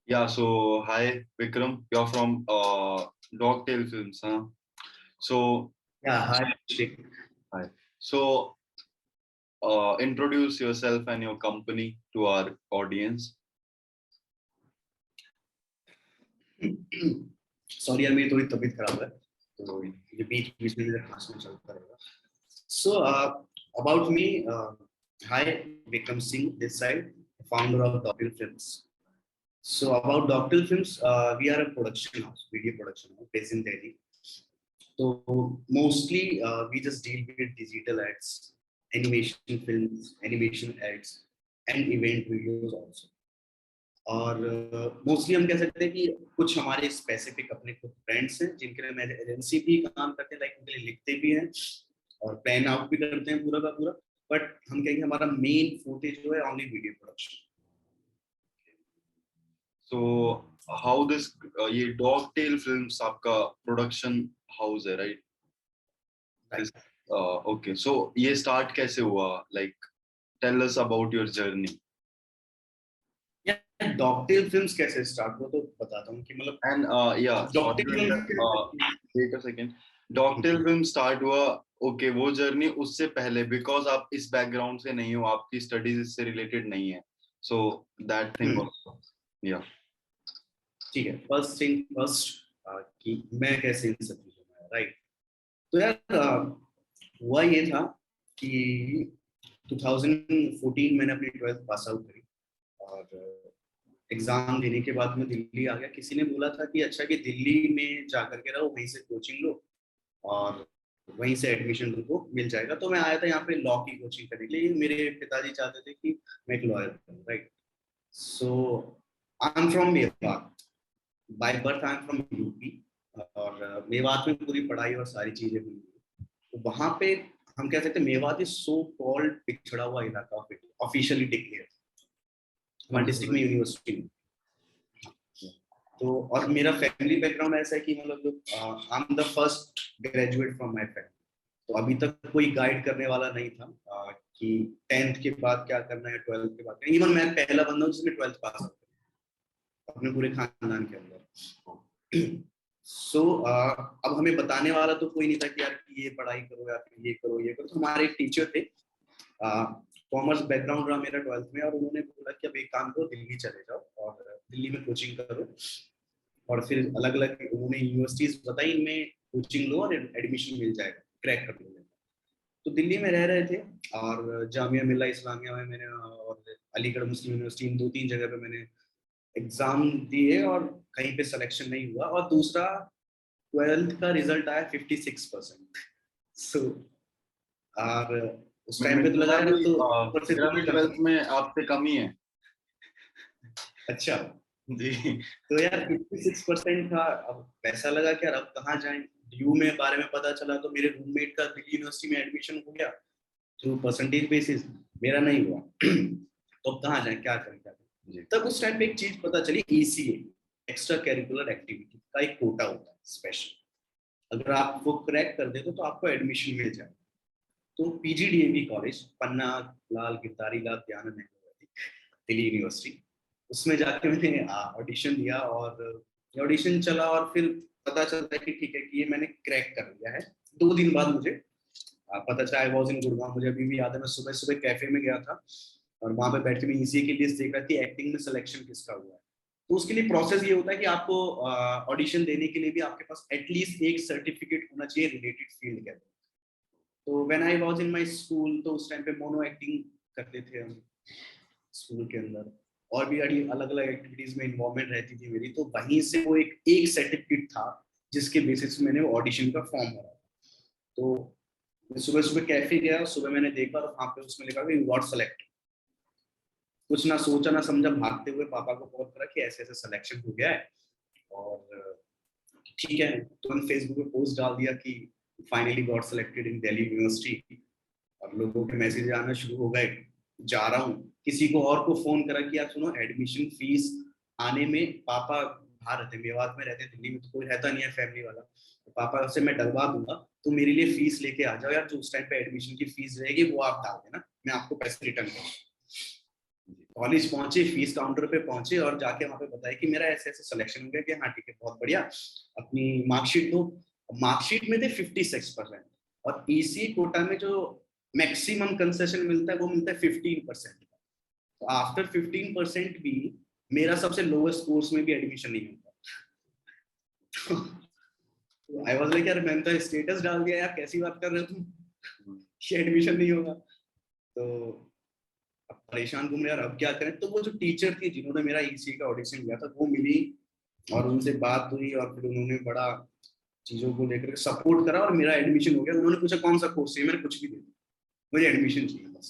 Yeah, so hi Vikram, you're from Dogtail Films, huh? So Yeah, hi, Abhishek. hi. So introduce yourself and your company to our audience. Sorry यार मेरी थोड़ी तबीयत खराब है तो ये बीच बीच में मेरा खांसना चलता रहेगा. So about me, hi, Vikram Singh this side, founder of Doctor Films. So about Doctor Films, we are a production house, video production house based in Delhi. So mostly we just deal with digital ads, animation films, animation ads, and event videos also. और mostly हम कह सकते हैं कि कुछ हमारे specific अपने खुद ब्रांड्स हैं जिनके लिए मैं एजेंसी भी काम करते हैं, लाइक उनके लिए लिखते भी हैं और प्लान आउट भी करते हैं पूरा का पूरा. बट हम कहेंगे हमारा मेन फोटे जो है only video production. So how this ये Dogtail Films आपका प्रोडक्शन हाउस है, राइट? Okay, so ये स्टार्ट कैसे हुआ? Like tell us about your journey. Doctor films कैसे स्टार्ट हुआ तो बताता हूँ कि मतलब And yeah, sorry doctor to interrupt. Wait a second. Dogtail Film start हुआ. ओके, वो जर्नी उससे पहले, बिकॉज आप इस बैकग्राउंड से नहीं हो, आपकी स्टडीज इससे रिलेटेड नहीं है, सो दैट थिंग ऑल्सो. या ठीक है. फर्स्ट थिंग फर्स्ट कि मैं कैसे इन सब चीजों में, राइट. तो यार हुआ ये था कि 2014 मैंने अपनी 12th पास आउट करी और एग्जाम देने के बाद मैं दिल्ली आ गया. किसी ने बोला था कि अच्छा कि दिल्ली में जाकर के रहो, वहीं से कोचिंग लो और वहीं से एडमिशन तुमको मिल जाएगा. तो मैं आया था यहाँ पे लॉ की कोचिंग करने के लिए. मेरे पिताजी चाहते थे कि मैं एक लॉयर बनूं, right. So I am from Mewat, by birth I am from UP. और मेवात में पूरी पढ़ाई और सारी चीजें हुई. तो वहां पे हम कह सकते हैं मेवात इज सो कॉल्ड पिछड़ा हुआ इलाका ऑफिशियली डिक्लेयर हमारे डिस्ट्रिक्ट में, यूनिवर्सिटी में. तो और मेरा फैमिली बैकग्राउंड ऐसा है कि मतलब I am the first graduate from my family. तो अभी तक कोई गाइड करने वाला नहीं था कि 10th के बाद क्या करना है, 12th के बाद. इवन मैं पहला बंदा हूँ जिसने 12th पास अपने पूरे खानदान के अंदर. सो अब हमें बताने वाला तो कोई नहीं था कि यार ये पढ़ाई करो या फिर ये करो ये करो. तो हमारे एक टीचर थे, कॉमर्स बैकग्राउंड रहा मेरा 12th में, और उन्होंने बोला कि अब एक काम करो, दिल्ली चले जाओ और दिल्ली में कोचिंग करो. और फिर अलग अलग उन्होंने यूनिवर्सिटीज बताई, इनमें कोचिंग लो और एडमिशन मिल जाएगा, क्रैक कर लो. तो दिल्ली में रह रहे थे और जामिया मिल्ला इस्लामिया में मैंने और अलीगढ़ मुस्लिम यूनिवर्सिटी, इन 2-3 जगह पे मैंने एग्जाम दिए और कहीं पे सिलेक्शन नहीं हुआ. और दूसरा 12th का रिजल्ट आया 56%. सो और उस टाइम पे तो लगा ना, तो ऊपर से मेरा भी 12th में आपसे कम ही है. अच्छा. जी. तो यार 56% था. अब ऐसा लगा कि यार अब कहाँ जाएं. ड्यू में बारे में पता चला तो मेरे रूममेट का दिल्ली यूनिवर्सिटी में एडमिशन हो गया थ्रू परसेंटेज बेसिस, मेरा नहीं हुआ. तो अब कहाँ जाएं, क्या करें क्या करें. तब उस टाइम पे एक चीज पता चली, ECA, एक्स्ट्रा करिकुलर एक्टिविटी का एक कोटा होता है स्पेशल. अगर आप वो क्रैक कर दे तो आपको एडमिशन मिल जाए. तो PGDAV college, Panna Lal Girdhari Lal Dayanand Nehru Delhi university, उसमें जाके मैंने ऑडिशन दिया और ऑडिशन चला और फिर पता चलता है कि ठीक है कि ये मैंने क्रैक कर लिया है. 2 दिन बाद मुझे पता चला. I was in Gurgaon. मुझे अभी भी याद है, मैं सुबह सुबह कैफे में गया था और वहां पे बैठ के मैं ECA की लिस्ट देख रहा थी, एक्टिंग में सिलेक्शन किसका हुआ है. तो उसके लिए प्रोसेस ये होता है कि आपको ऑडिशन देने के लिए भी आपके पास एटलीस्ट एक सर्टिफिकेट होना चाहिए रिलेटेड फील्ड के अंदर. तो when I was in my school, तो उस टाइम पे मोनो एक्टिंग करते थे हम स्कूल के अंदर, और भी अलग अलग एक्टिविटीज में इन्वॉल्वमेंट रहती थी मेरी. तो वहीं से वो एक सर्टिफिकेट था जिसके बेसिस पे मैंने ऑडिशन का फॉर्म भरा. तो मैं सुबह सुबह कैफे गया, सुबह मैंने देखा और वहां पे उसमें लिखा कि यू गॉट सेलेक्ट. कुछ ना सोचा ना समझा, भागते हुए पापा को कॉल करा कि ऐसे ऐसे सिलेक्शन हो गया है. और ठीक है, तुरंत फेसबुक पे पोस्ट डाल दिया कि finally got selected in Delhi university. और लोगों के मैसेज आना शुरू हो गए, जा रहा हूँ. किसी को और को फोन करा कि यार सुनो, एडमिशन फीस आने में, पापा बाहर रहते, मेवात में रहते, दिल्ली में तो कोई रहता नहीं है फैमिली वाला. तो पापा से मैं डलवा दूंगा, तो मेरे लिए फीस लेके आ जाओ यार, जो उस टाइम पे एडमिशन की फीस रहेगी वो आप डाल देना, मैं आपको पैसे रिटर्न करूंगा. कॉलेज पहुंचे, फीस काउंटर पे पहुंचे और जाके वहां पे बताया कि मेरा ऐसे ऐसे सिलेक्शन हो गया, कि हाँ ठीक है बहुत बढ़िया, अपनी मार्कशीट दो। मार्कशीट में थे 56% और ईसी कोटा में जो मैक्सिमम कंसेशन मिलता है वो मिलता है 15%। तो आफ्टर 15% भी मेरा सबसे लोवेस्ट कोर्स में भी एडमिशन नहीं होता। तो आई वाज लाइक यार मैंने तो स्टेटस डाल दिया यार, कैसी बात कर रहे हो तुम, ये एडमिशन नहीं होगा। तो अब परेशान घूम रहे यार, अब क्या करें। तो वो जो टीचर थी जिन्होंने मेरा ईसी का ऑडिशन किया था वो मिली और उनसे बात हुई और फिर उन्होंने बड़ा चीजों को लेकर सपोर्ट करा और मेरा एडमिशन हो गया। उन्होंने पूछा कौन सा कोर्स है, मैंने कुछ भी दे दिया, मुझे एडमिशन चाहिए बस।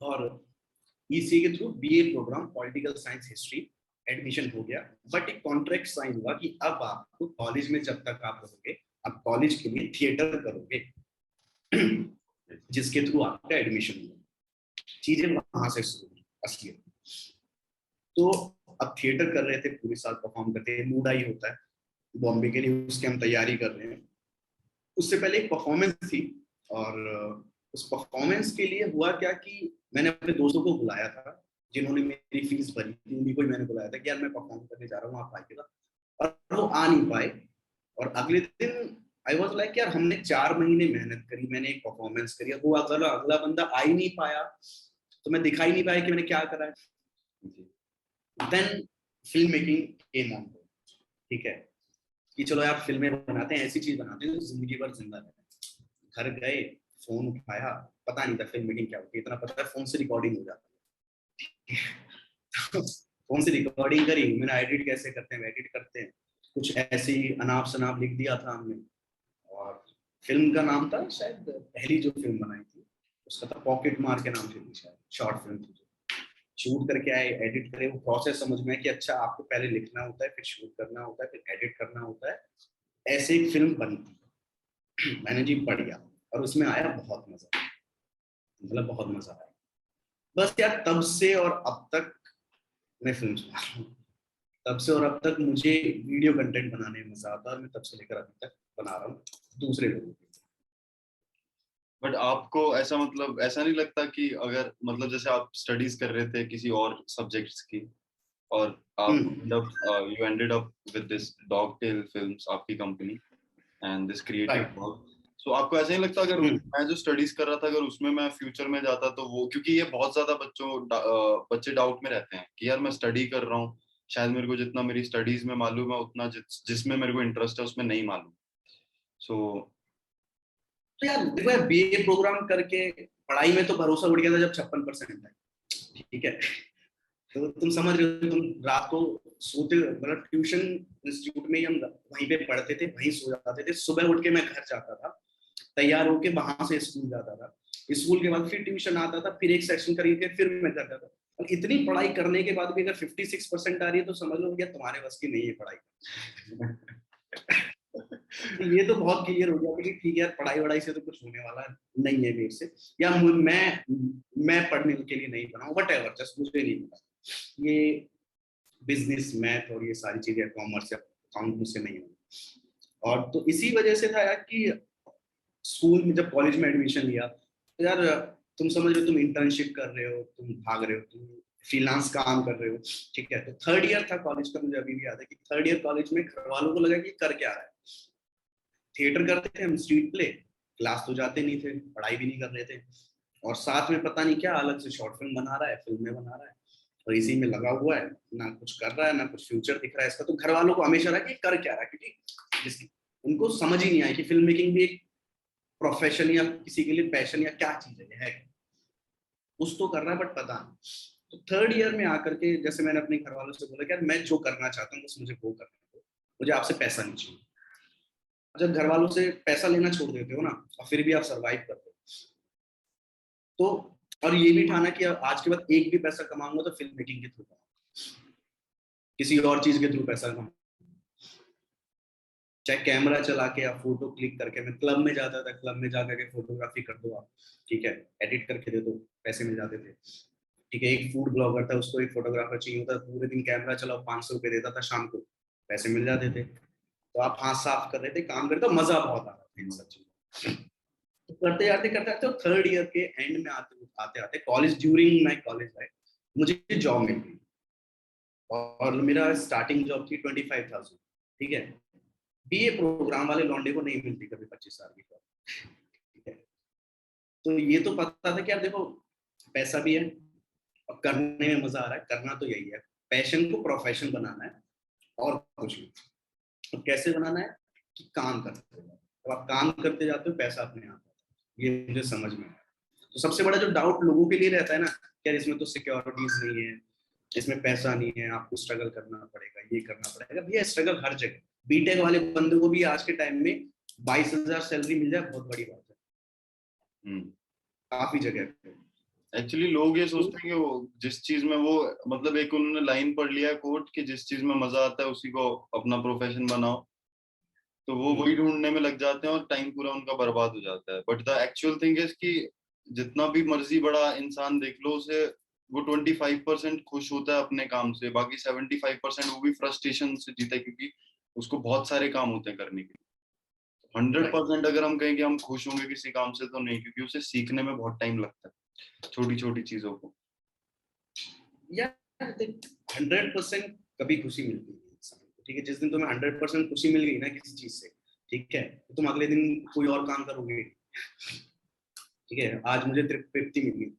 और ईसी के through BA program political science history admission हो गया। बट एक कॉन्ट्रैक्ट साइन हुआ कि अब आपको कॉलेज में जब तक आप रहोगे आप कॉलेज के लिए थिएटर करोगे, जिसके थ्रू आपका एडमिशन हुआ। चीजें वहां से शुरू हुई असली। तो अब थिएटर कर रहे थे, पूरे साल परफॉर्म करते हैं, मूड आई होता है बॉम्बे के लिए, उसकी हम तैयारी कर रहे हैं। उससे पहले एक परफॉर्मेंस थी और उस परफॉर्मेंस के लिए हुआ क्या कि मैंने अपने दोस्तों को बुलाया था जिन्होंने मेरी फीस भरी थी, उन्हीं को ही मैंने बुलाया था कि यार मैं परफॉर्म करने जा रहा हूँ, आप आइएगा। और वो आ नहीं पाए। और अगले दिन आई वाज लाइक यार हमने 4 महीने मेहनत करी, मैंने एक परफॉर्मेंस करी, वो अगला अगला बंदा आ ही नहीं पाया, तो मैं दिखा ही नहीं पाया कि मैंने क्या करा है। Then film making came on, ठीक है कि चलो यार फिल्में बनाते हैं, ऐसी चीज बनाते हैं जो जिंदगी भर जिंदा रहे। घर गए, फोन उठाया, पता नहीं था फिल्म मेकिंग क्या होती है, इतना पता है फोन से रिकॉर्डिंग हो जाती है। फोन से रिकॉर्डिंग करी, मैंने एडिट कैसे करते हैं एडिट करते हैं, कुछ ऐसे ही अनाप शनाप लिख दिया था हमने। और फिल्म का नाम था शायद, पहली जो फिल्म बनाई थी उसका था पॉकेट मार के नाम से थी शायद, शॉर्ट फिल्म थी। शूट करके आए, एडिट करे, वो प्रोसेस समझ में कि अच्छा आपको पहले लिखना होता है, फिर शूट करना होता है, फिर एडिट करना होता है, ऐसे एक फिल्म बनी थी। मैंने जी पढ़ गया और उसमें आया बहुत मजा, मतलब बहुत मजा आया। बस यार तब से और अब तक मैं फिल्म बना रहा हूँ, तब से और अब तक मुझे वीडियो कंटेंट बनाने में मजा आता है और मैं तब से लेकर अभी तक बना रहा हूँ दूसरे लोगों के। बट आपको ऐसा मतलब ऐसा नहीं लगता कि अगर मतलब जैसे आप स्टडीज कर रहे थे किसी और सब्जेक्ट्स की और आप you ended up with this Dog Tail Films, आपकी company and this creative work, so आपको ऐसा नहीं लगता अगर मैं जो स्टडीज कर रहा था अगर उसमें मैं फ्यूचर में जाता तो वो, क्योंकि ये बहुत ज्यादा बच्चे डाउट में रहते हैं कि यार मैं स्टडी कर रहा हूँ, शायद मेरे को जितना मेरी स्टडीज में मालूम है उतना जिसमें मेरे को इंटरेस्ट है उसमें नहीं मालूम। सो तो यार देखो यार बीए प्रोग्राम करके पढ़ाई में तो भरोसा उड़ गया था जब 56% है, ठीक है। तो तुम समझ रहे हो, तुम रात को सोते, मतलब ट्यूशन इंस्टीट्यूट में ही हम वहीं पे पढ़ते थे, वहीं सो जाते थे, सुबह उठ के मैं घर जाता था, तैयार होके वहां से स्कूल जाता था, स्कूल के बाद फिर ट्यूशन आता था, फिर एक सेक्शन करके फिर मैं घर जाता था। और इतनी पढ़ाई करने के बाद भी अगर 56% आ रही है तो समझ लो भैया तुम्हारे बस की नहीं है पढ़ाई। तो ये तो बहुत क्लियर हो गया कि ठीक है यार पढ़ाई वढ़ाई से तो कुछ होने वाला नहीं है मेरे से, या मैं पढ़ने के लिए नहीं बना हूँ, वट एवर, जस्ट मुझे नहीं पता ये बिजनेस मैथ और ये सारी चीजें कॉमर्स या अकाउंट मुझसे नहीं होगी। और तो इसी वजह से था यार कि स्कूल में जब कॉलेज में एडमिशन लिया तो यार तुम समझ रहे हो, तुम इंटर्नशिप कर रहे हो, तुम भाग रहे हो, तुम फ्रीलांस काम कर रहे हो, ठीक है। तो थर्ड ईयर था कॉलेज का, मुझे अभी भी याद है कि थर्ड ईयर कॉलेज में घर वालों को लगा कि कर क्या रहा है। थिएटर करते थे हम, स्ट्रीट प्ले, क्लास तो जाते नहीं थे, पढ़ाई भी नहीं कर रहे थे, और साथ में पता नहीं क्या अलग से शॉर्ट फिल्म बना रहा है, फिल्में बना रहा है, और इसी में लगा हुआ है, ना कुछ कर रहा है ना कुछ फ्यूचर दिख रहा है इसका। तो घर वालों को हमेशा रहा कि कर क्या रहा है, क्योंकि उनको समझ ही नहीं आया कि फिल्म मेकिंग भी एक प्रोफेशन या किसी के लिए पैशन या क्या चीज है, कुछ तो कर रहा है बट पता नहीं। तो थर्ड ईयर में आकर के जैसे मैंने अपने घर वालों से बोला कि यार मैं जो करना चाहता हूँ बस मुझे वो करना है, मुझे आपसे पैसा नहीं चाहिए। जब घर वालों से पैसा लेना छोड़ देते हो ना और फिर भी आप सरवाइव करते हो, तो और ये भी ठाना कि आज के बाद एक भी पैसा कमाऊंगा तो फिल्म मेकिंग के थ्रू कमाऊंगा, किसी और चीज के थ्रू पैसा कमाऊंगा, चाहे कैमरा चला के या फोटो क्लिक करके। मैं क्लब में जाता था, क्लब में जाकर के फोटोग्राफी कर दो आप, ठीक है, एडिट करके दे दो, पैसे मिल जाते थे, ठीक है। एक फूड ब्लॉगर था, उसको एक फोटोग्राफर चाहिए होता, पूरे दिन कैमरा चलाओ, 500 रुपये देता था, शाम को पैसे मिल जाते थे। तो आप हाथ साफ कर रहे थे, काम करते, तो मजा बहुत आ रहा था इन सब चीजों। तो करते जाते थर्ड ईयर के एंड में आते आते college, during my college life मुझे जॉब मिल गई, और मेरा स्टार्टिंग जॉब थी 25,000। ठीक है, बीए प्रोग्राम वाले लौंडे को नहीं मिलती कभी 25 साल की जॉब। ठीक है, तो ये तो पता था कि यार देखो पैसा भी है और करने में मजा आ रहा है, करना तो यही है, पैशन को प्रोफेशन बनाना है और कुछ नहीं। तो कैसे बनाना है कि काम करते जाओ, तो आप काम करते जाते हो पैसा अपने आप आता है, ये मुझे समझ में आया। तो सबसे बड़ा जो डाउट लोगों के लिए रहता है ना, यार इसमें तो सिक्योरिटीज नहीं है, इसमें पैसा नहीं है, आपको स्ट्रगल करना पड़ेगा, ये करना पड़ेगा। भैया स्ट्रगल हर जगह, बीटेक वाले बंदे को भी आज के टाइम में 22,000 सैलरी मिल जाए बहुत बड़ी बात है, काफी जगह पे। एक्चुअली लोग ये सोचते हैं कि वो जिस चीज में वो मतलब एक उन्होंने लाइन पढ़ लिया है कोट कि जिस चीज में मजा आता है उसी को अपना प्रोफेशन बनाओ, तो वो वही ढूंढने में लग जाते हैं और टाइम पूरा उनका बर्बाद हो जाता है। But the actual thing is कि जितना भी मर्जी बड़ा इंसान देख लो उसे, वो 25% खुश होता है अपने काम से, बाकी 75% वो भी फ्रस्ट्रेशन से जीता है क्योंकि उसको बहुत सारे काम होते हैं करने के लिए। 100% अगर हम कहें कि हम खुश होंगे किसी काम से तो नहीं, क्योंकि उसे सीखने में बहुत टाइम लगता है छोटी छोटी चीजों को। यार 100% कभी खुशी मिलती है इंसान को। ठीक है, जिस दिन तुम्हें 100% खुशी मिल गई ना किसी चीज से, ठीक है, तो तुम अगले दिन कोई और काम करोगे। ठीक है, आज मुझे तृप्ति मिल गई,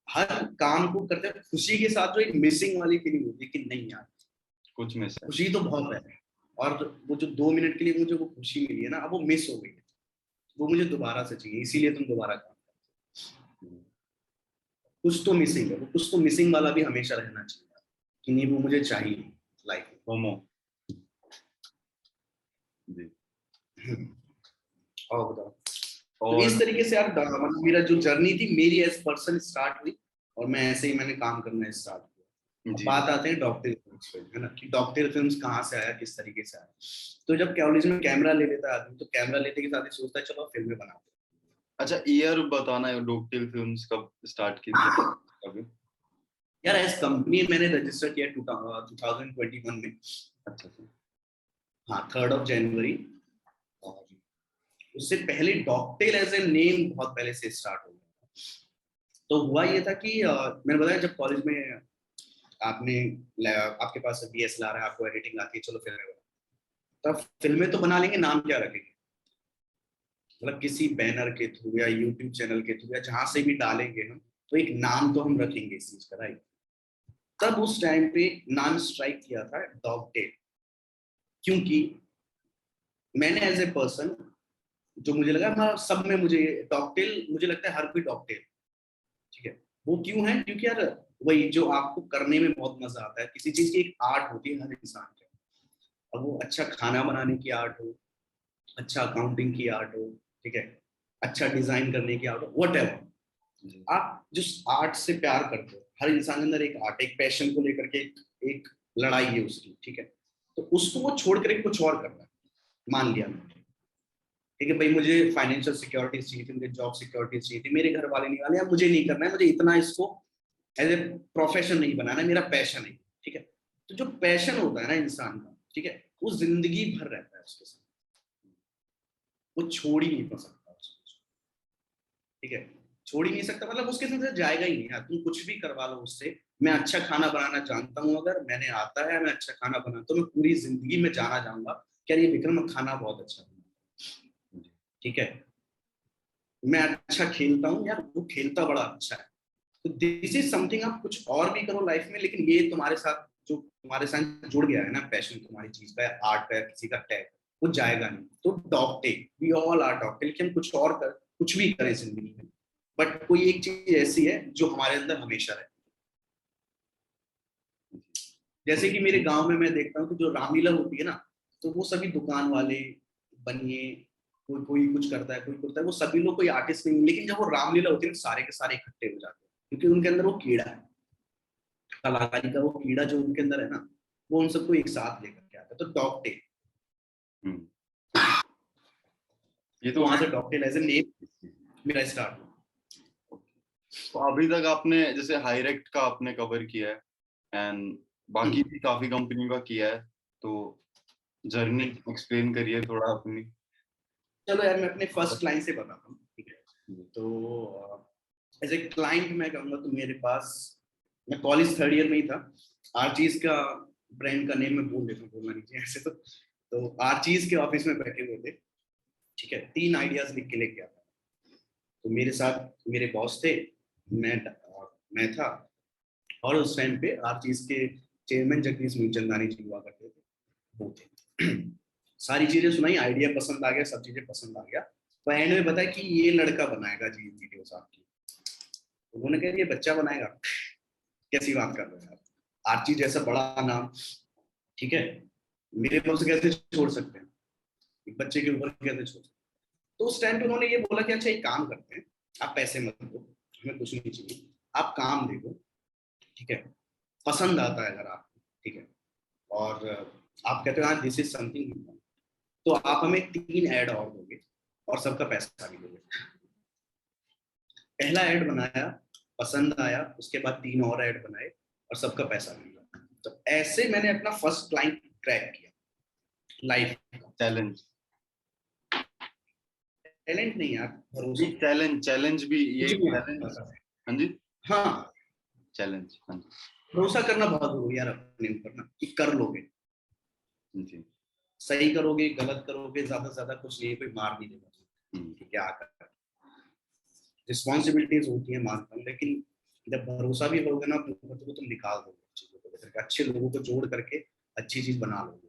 हर काम को करते हैं खुशी के साथ, जो एक मिसिंग वाली फीलिंग होती है कि नहीं यार कुछ मिस है, खुशी तो बहुत है, और वो जो 2 मिनट के लिए मुझे वो खुशी मिली है ना, अब वो मिस हो गई है, वो मुझे दोबारा से चाहिए, इसीलिए तुम दोबारा काम करते हो। कुछ तो मिसिंग है, वो कुछ तो मिसिंग वाला भी हमेशा रहना चाहिए कि नहीं वो मुझे चाहिए लाइफ में। होमो जी। और बताओ। तो और इस तरीके से यार मतलब मेरा जो जर्नी थी मेरी एज पर्सन स्टार्ट हुई, और मैं ऐसे ही मैंने काम करना स्टार्ट किया। अब बात आते हैं डॉक्टर फिल्म्स पे, है ना, कि डॉक्टर फिल्म्स कहाँ से आया, किस तरीके से आया। तो जब कॉलेज में कैमरा ले लेता है आदमी, तो कैमरा लेते के साथ ही सोचता है चलो फिल्में बनाते हैं। अच्छा, ईयर बताना है डॉक्टर फिल्म्स कब स्टार्ट की थी कभी? यार एज कंपनी मैंने रजिस्टर किया 2021 में। अच्छा हाँ, 3 जनवरी। और उससे पहले डॉक्टेल एज ए नेम बहुत पहले से स्टार्ट हो गया। तो हुआ ये था कि मैंने बताया जब कॉलेज में आपने आपके पास DSLR है, आपको एडिटिंग आती है, चलो फिल्में बना, तब फिल्में तो बना लेंगे, नाम क्या रखेंगे, मतलब किसी बैनर के थ्रू या यूट्यूब चैनल के थ्रू या जहां से भी डालेंगे हम, तो एक नाम तो हम रखेंगे इस चीज का, राइट। तब उस टाइम पे नाम स्ट्राइक किया था डॉगटेल, क्योंकि मैंने एज ए पर्सन जो मुझे लगा सब में मुझे डॉगटेल, मुझे लगता है हर कोई डॉगटेल, ठीक है। वो क्यों है, क्योंकि यार वही जो आपको करने में बहुत मजा आता है, किसी चीज की एक आर्ट होती है हर इंसान के। अब वो अच्छा खाना बनाने की आर्ट हो, अच्छा अकाउंटिंग की आर्ट हो, ठीक है, अच्छा डिजाइन करने की आर्ट हो, व्हाटएवर, आप जिस आर्ट से प्यार करते हो, हर इंसान के अंदर एक आर्ट, एक पैशन को लेकर के एक लड़ाई है उसकी, ठीक है। तो उसको वो छोड़ कर कुछ और करना है, मान लिया मैंने, ठीक है भाई, मुझे फाइनेंशियल सिक्योरिटी चाहिए थी, मुझे जॉब सिक्योरिटी चाहिए थी, मेरे घर वाले नहीं वाले, या मुझे नहीं करना है, मुझे इतना इसको एज ए प्रोफेशन नहीं बनाना, मेरा पैशन है, ठीक है। तो जो पैशन होता है ना इंसान का, ठीक है, वो जिंदगी भर रहता है उसके साथ, वो छोड़ ही नहीं सकता उसको, ठीक है, छोड़ ही नहीं सकता, मतलब उसके साथ जाएगा ही नहीं यार, तुम कुछ भी करवा लो उससे। मैं अच्छा खाना बनाना जानता हूँ, अगर मैंने आता है, मैं अच्छा खाना बनाता हूँ, मैं पूरी जिंदगी में जाना चाहूंगा क्या ये विक्रम खाना बहुत अच्छा बनाता है, ठीक है। मैं अच्छा खेलता हूँ यार, वो खेलता बड़ा अच्छा है। तो दिस इज समथिंग, आप कुछ और भी करो लाइफ में, लेकिन ये तुम्हारे साथ जो तुम्हारे साथ जुड़ गया है ना, पैशन तुम्हारी चीज का, आर्ट का, किसी का टैग, वो जाएगा नहीं। तो डॉगटेल, वी ऑल आर डॉगटेल, कि हम कुछ और कर, कुछ भी करें जिंदगी में, बट कोई एक चीज ऐसी है जो हमारे अंदर हमेशा रहे। जैसे कि मेरे गांव में मैं देखता हूँ कि जो रामलीला होती है ना, तो वो सभी दुकान वाले, बनिए, कोई कोई कुछ करता है, कोई करता है, वो सभी लोग कोई आर्टिस्ट नहीं, लेकिन जब वो रामलीला होती है ना, सारे के सारे इकट्ठे हो जाते हैं, क्योंकि उनके अंदर वो कीड़ा है, कलाकारी का वो कीड़ा जो उनके अंदर है ना, वो उन सबको एक साथ लेकर के आता है। तो डॉगटेल, ये तो तो वहां से डॉगटेल एज ए नेम मेरा स्टार्ट हुआ। तो अभी तक आपने जैसे हाईरेक्ट का आपने कवर किया है एंड बाकी भी काफी कंपनी का किया है, तो जर्नी एक्सप्लेन करिए थोड़ा अपनी। चलो यार मैं अपने फर्स्ट लाइन से बताता हूँ, ठीक है। तो एज ए क्लाइंट मैं कहूँगा तो मेरे पास, मैं कॉलेज 3rd ईयर में ही था, आर्चीज का ब्रांड का नेम मैं बोल देता हूँ, बोलना नहीं चाहिए ऐसे तो आर्चीज के ऑफिस में बैठे हुए थे, ठीक है, 3 आइडियाज लिख के लेके आता। तो मेरे साथ मेरे बॉस थे, मैं था, और उस टाइम पे आर्चीज के चेयरमैन जगदीश मूलचंदानी जी हुआ करते थे, वो थे। सारी चीजें सुनाई, आइडिया पसंद आ गया, सब चीजें पसंद आ गया, तो एंड में बताया कि ये लड़का बनाएगा जी वीडियोस आपकी। उन्होंने कहा ये बच्चा बनाएगा, कैसी बात कर रहे हैं आप, आर्ची जैसा बड़ा नाम, ठीक है, मेरे को कैसे छोड़ सकते हैं, एक बच्चे के ऊपर कैसे छोड़ सकते हैं। तो उस टाइम पे उन्होंने ये बोला कि अच्छा एक काम करते हैं, आप पैसे मत दो, हमें कुछ नहीं चाहिए, आप काम दे दो, ठीक है, पसंद आता है अगर आपको, ठीक है, और आप कहते हो हाँ दिस इज समथिंग, तो आप हमें 3 ऐड और दोगे और सबका पैसा भी दोगे। पहला ऐड बनाया, पसंद आया, उसके बाद 3 और ऐड बनाए और सबका पैसा मिला। तो ऐसे मैंने अपना फर्स्ट क्लाइंट क्रैक किया लाइफ का। चैलेंज, टैलेंट नहीं यार, भरोसा। चैलेंज भी ये चैलेंज। हाँ जी, हाँ, चैलेंज, हाँ भरोसा करना बहुत जरूरी यार अपने ऊपर ना, कि कर लोगे, जी, सही करोगे, गलत करोगे, ज्यादा से ज्यादा कुछ नहीं, कोई मार नहीं देगा कि क्या कर, रिस्पॉन्सिबिलिटीज होती है मानता हूँ, लेकिन जब भरोसा भी होगा ना अपने ऊपर तो तुम निकाल दोगे चीजों को, अच्छे लोगों को जोड़ करके अच्छी चीज बना लोगे।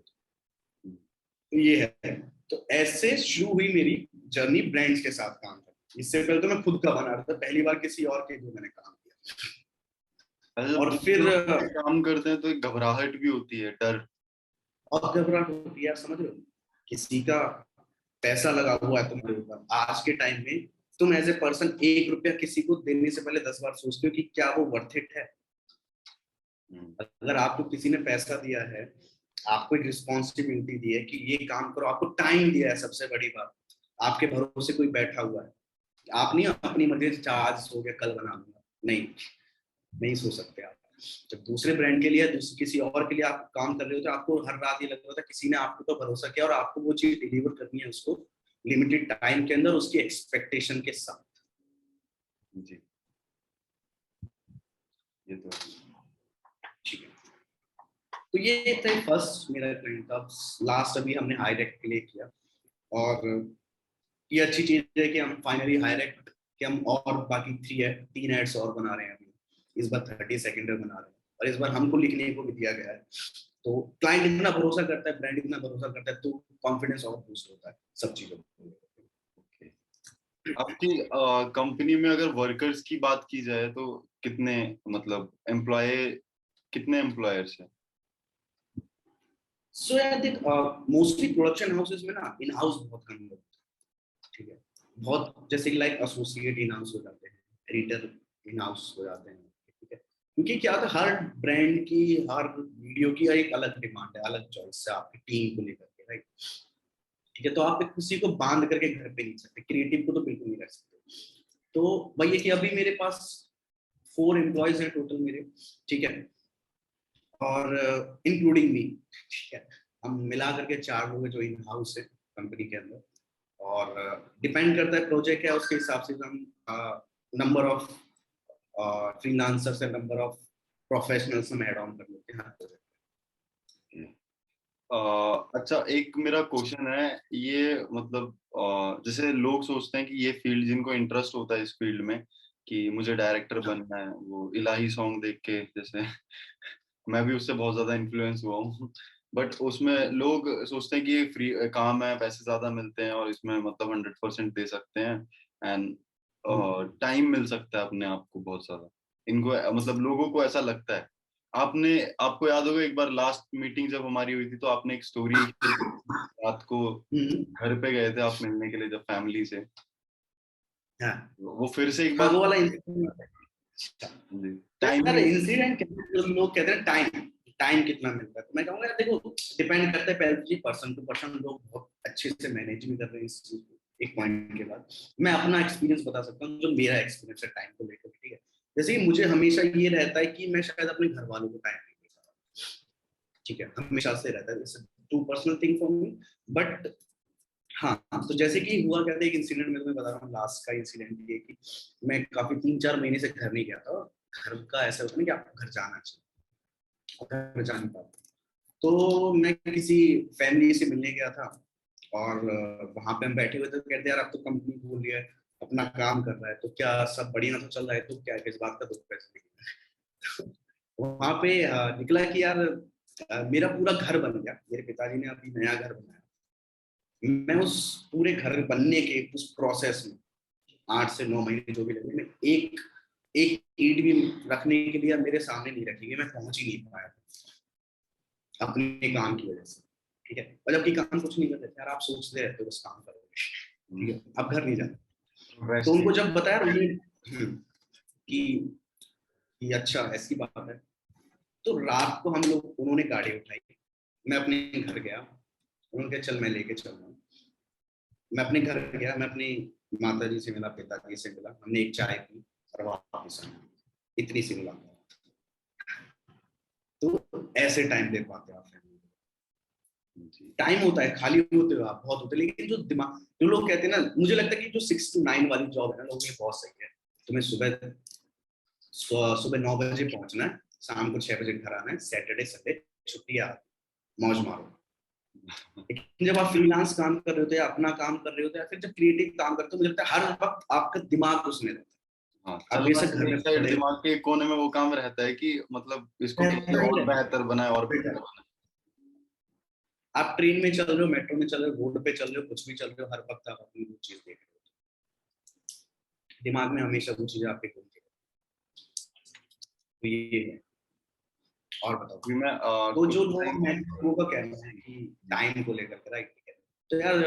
तो ये है, तो ऐसे शुरू हुई मेरी जर्नी ब्रांड्स के साथ काम करना। इससे पहले तो मैं खुद का बना रहा था, पहली बार किसी और के जो मैंने काम किया। और फिर काम करते हैं तो एक घबराहट भी होती है, डर और घबराहट होती है यार, समझ रहे हो, किसी का पैसा लगा हुआ है तुम्हारे ऊपर। आज के टाइम में तुम एज ए पर्सन 1 रुपया किसी को देने से पहले 10 बार सोचते हो कि क्या वो वर्थ इट है। अगर आपको किसी ने पैसा दिया है, आपको एक रिस्पॉन्सिबिलिटी दी है कि ये काम करो, आपको टाइम दिया है, सबसे बड़ी बात, आपके भरोसे कोई बैठा हुआ है, आप नहीं अपनी मर्जी से आज हो गया कल बना लूंगा, नहीं सोच सकते आप। जब दूसरे ब्रांड के लिए, किसी और के लिए आप काम कर रहे हो तो आपको हर रात ये लग रहा था किसी ने आपको तो भरोसा किया और आपको वो चीज डिलीवर करनी है उसको लिमिटेड टाइम के अंदर, उसकी एक्सपेक्टेशन के साथ। जी, ये तो ठीक है, तो ये था फर्स्ट मेरा क्लाइंट था। लास्ट अभी हमने हाईरेक्ट के लिए किया, और ये अच्छी चीज है कि हम फाइनली हाईरेक्ट के हम और बाकी 3 एड्स और बना रहे हैं अभी, इस बार 30 सेकेंडर बना रहे हैं, और इस बार हमको लिखने को भी दिया गया है। तो क्लाइंट इतना भरोसा करता है, ब्रांड इतना भरोसा करता है, तो कॉन्फिडेंस और बूस्ट होता है सब चीजों में। आपकी कंपनी में अगर वर्कर्स की बात की जाए तो कितने, मतलब कितने एम्प्लॉयर्स हैं? So I think mostly production houses में ना इन हाउस बहुत कम लोग, ठीक है, बहुत जैसे कि लाइक एसोसिएट इन हाउस हो जाते हैं, एडिटर इन हाउस हो जाते हैं, ठीक है, क्योंकि क्या होता है हर ब्रांड की, हर वीडियो की एक अलग डिमांड है, अलग चॉइस है आपकी टीम को लेकर के, राइट, ठीक है, तो आप किसी को बांध करके घर पे नहीं सकते, क्रिएटिव को तो बिल्कुल नहीं रख सकते। तो वही है कि अभी मेरे पास 4 एम्प्लॉयज हैं टोटल मेरे, ठीक है, और इंक्लूडिंग मी, ठीक है, हम मिला करके 4 लोग हैं जो इन हाउस है कंपनी के अंदर, और डिपेंड करता है प्रोजेक्ट है उसके हिसाब से हम number of freelancers and number of professionals हम ऐड ऑन कर लेते हैं हर प्रोजेक्ट। अच्छा, एक मेरा क्वेश्चन है, ये मतलब जैसे लोग सोचते हैं कि ये फील्ड, जिनको इंटरेस्ट होता है इस फील्ड में कि मुझे डायरेक्टर बनना है, वो इलाही सॉन्ग देख के जैसे मैं भी उससे बहुत ज्यादा इन्फ्लुएंस हुआ हूँ, बट उसमें लोग सोचते हैं कि ये फ्री काम है, पैसे ज्यादा मिलते हैं और इसमें मतलब 100% दे सकते हैं, एंड टाइम मिल सकता है अपने आप को बहुत ज्यादा, इनको मतलब लोगों को ऐसा लगता है। आपको याद होगा एक बार लास्ट मीटिंग जब हमारी हुई थी तो आपने एक स्टोरी रात को घर पे गए थे आप मिलने के लिए जब फैमिली से, हाँ, वो फिर से एक हाँ, बार वो वाला इंसिडेंट, लोग कहते हैं टाइम कितना मिलता है, तो मैं कहूँगा देखो डिपेंड करता है पहले पर्सन टू पर्सन, लोग बहुत अच्छे से मैनेज भी कर रहे हैं इस चीज को। एक पॉइंट के बाद मैं अपना एक्सपीरियंस बता सकता हूँ, जो मेरा एक्सपीरियंस है टाइम को लेकर, ठीक है, जैसे कि मुझे हमेशा ये रहता है कि मैं शायद अपने घर वालों को टाइम नहीं दे सकता, ठीक है, हमेशा से रहता है, too personal thing for me, but हाँ, तो जैसे कि हुआ क्या था, एक इंसिडेंट मैं तुम्हें बता रहा हूँ, लास्ट का इंसिडेंट ये कि मैं काफी 3-4 महीने से घर नहीं गया था। घर का ऐसा होता है ना कि आपको घर जाना चाहिए, घर जा नहीं पाता। तो मैं किसी फैमिली से मिलने गया था, और वहां पे हम बैठे हुए थे, तो कहते यार अब तो कंपनी खोल लिया है, अपना काम कर रहा है, तो क्या सब बढ़िया तो चल रहा है, तो क्या किस बात का दुख पैसे। वहां पे निकला कि यार मेरा पूरा घर बन गया, मेरे पिताजी ने अभी नया घर बनाया। मैं उस पूरे घर बनने के उस प्रोसेस में 8 से 9 महीने जो भी लगे, मैं एक एक ईंट भी रखने के लिए मेरे सामने नहीं रखी गई, मैं पहुंच ही नहीं पाया अपने काम की वजह से। ठीक है, और जबकि काम कुछ नहीं करते थे यार, आप सोचते रहते हो बस काम करोगे, ठीक है, अब घर नहीं जाना। तो उनको जब बताया उन्होंने कि अच्छा ऐसी बात है, तो रात को हम लोग, उन्होंने गाड़ी उठाई, मैं अपने घर गया, उन्होंने कहा चल मैं लेके चल रहा हूँ। मैं अपने घर गया, मैं अपनी माता जी से मिला, पिताजी से मिला, हमने एक चाय पी और वापस आया। इतनी सी मुलाकात। तो ऐसे टाइम दे पाते आप फैमिली। टाइम होता है, खाली होते हो आप, बहुत होते हैं, लेकिन जो दिमाग, जो लोग कहते हैं ना, मुझे लगता है कि जो 6 to 9 वाली जॉब है ना, लोगों के लिए बहुत सही है। तुम्हें सुबह 9 बजे पहुंचना है, शाम को 6 बजे घर आना है, सैटरडे संडे छुट्टी, मौज मारो। लेकिन जब आप फ्रीलांस काम कर रहे होते हैं, अपना काम कर रहे होते हैं, फिर जब क्रिएटिव काम करते हो, मुझे लगता है हर वक्त आपका दिमाग उसमें रहता है। हाँ, आप चल बेशक घर रहा में है साइड, पड़े दिमाग के कोने में वो काम रहता है कि मतलब इसको कैसे और बेहतर बनाए और बेहतर बनाए। आप ट्रेन में चल रहे हो, मेट्रो में चल रहे हो, रोड पे चल रहे हो, कुछ भी चल रहे हो, हर वक्त आप अपनी वो चीज देख रहे हो, दिमाग में हमेशा वो चीजें आपके घूमती रहती हैं। तो ये है। और बताओ, मैं तो कुछ जो टाइम लोगों का कहना है कि टाइम को लेकर के, राइट, तो यार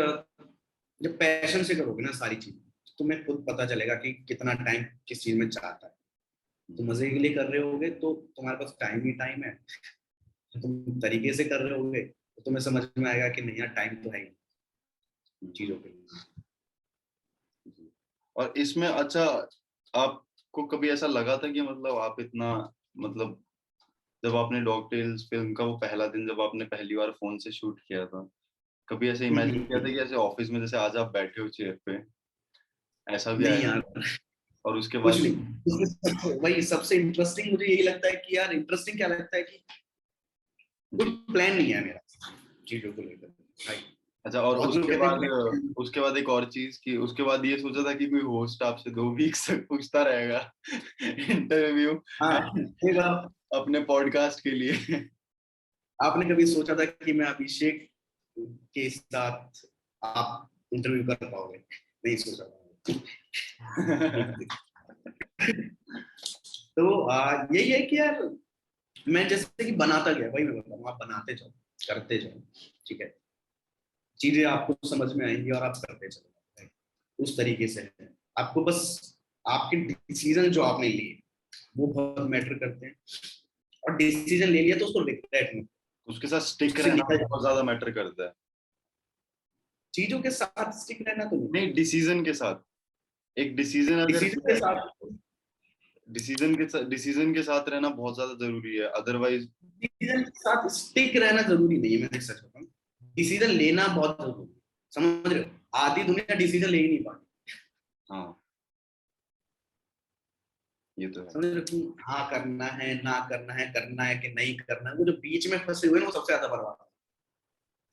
जब पैशन से करोगे ना सारी चीज, तो तुम्हें खुद पता चलेगा कि कितना टाइम किस चीज में चाहता है। तो मजे के लिए कर रहे होगे तो तुम्हारे पास टाइम ही टाइम है, तुम तरीके से कर रहे होगे तो तुम्हें समझ में आएगा कि नहीं यार, टाइम तो है ही चीजों के लिए। और इसमें अच्छा, आपको कभी ऐसा लगा था कि मतलब आप इतना मतलब जब आपने डॉगटेल्स फिल्म का वो पहला दिन जब आपने पहली बार फोन से शूट किया था, कभी ऐसे इमेजिन किया था कि ऐसे ऑफिस में जैसे आज आप बैठे हो चेयर पे ऐसा भी नहीं आएगा? यार, और उसके कुछ बाद नहीं। वही सबसे इंटरेस्टिंग मुझे यही लगता है कि यार, इंटरेस्टिंग क्या लगता है कि कोई जी, प्लान नहीं है मेरा चीजों को लेकर, भाई। अच्छा, और बहुत लोग कहते हैं उसके बाद एक और चीज की उसके बाद ये सोचा था कि कोई होस्ट आपसे 2 वीक तक पूछता रहेगा इंटरव्यू हाँ, एक बार अपने पॉडकास्ट के लिए। आपने कभी सोचा था कि मैं अभिषेक के साथ आप इंटरव्यू कर पाओगे? नहीं सोचा था। तो यही है कि यार, मैं जैसे कि बनाता गया, वही मैं बता रहा हूँ, आप बनाते जाओ, करते जाओ, ठीक है, चीजें आपको समझ में आएंगी और आप करते चलो, उस तरीके से है। आपको बस आपके डिसीजन जो आपने लिए वो बहुत मैटर करते हैं, और डिसीजन ले लिया तो उसको रिग्रेट मत, उसके साथ स्टिक उससे रहना निकल, बहुत ज्यादा मैटर करता है। चीजों के साथ स्टिक रहना तो नहीं, नहीं, डिसीजन के साथ, एक डिसीजन अगर डिसीजन के साथ, डिसीजन के साथ रहना बहुत ज्यादा जरूरी है, अदरवाइज डिसीजन के साथ स्टिक रहना जरूरी नहीं है। मैं सच बताऊं, डिसीजन लेना बहुत जरूरी है, समझ रहे हो, आधी दुनिया डिसीजन ले ही नहीं पाती। हाँ, ये तो है। समझ रहे हो कि हाँ करना है, ना करना है कि नहीं करना है, वो जो बीच में फंसे हुए हैं वो सबसे ज्यादा बर्बाद है।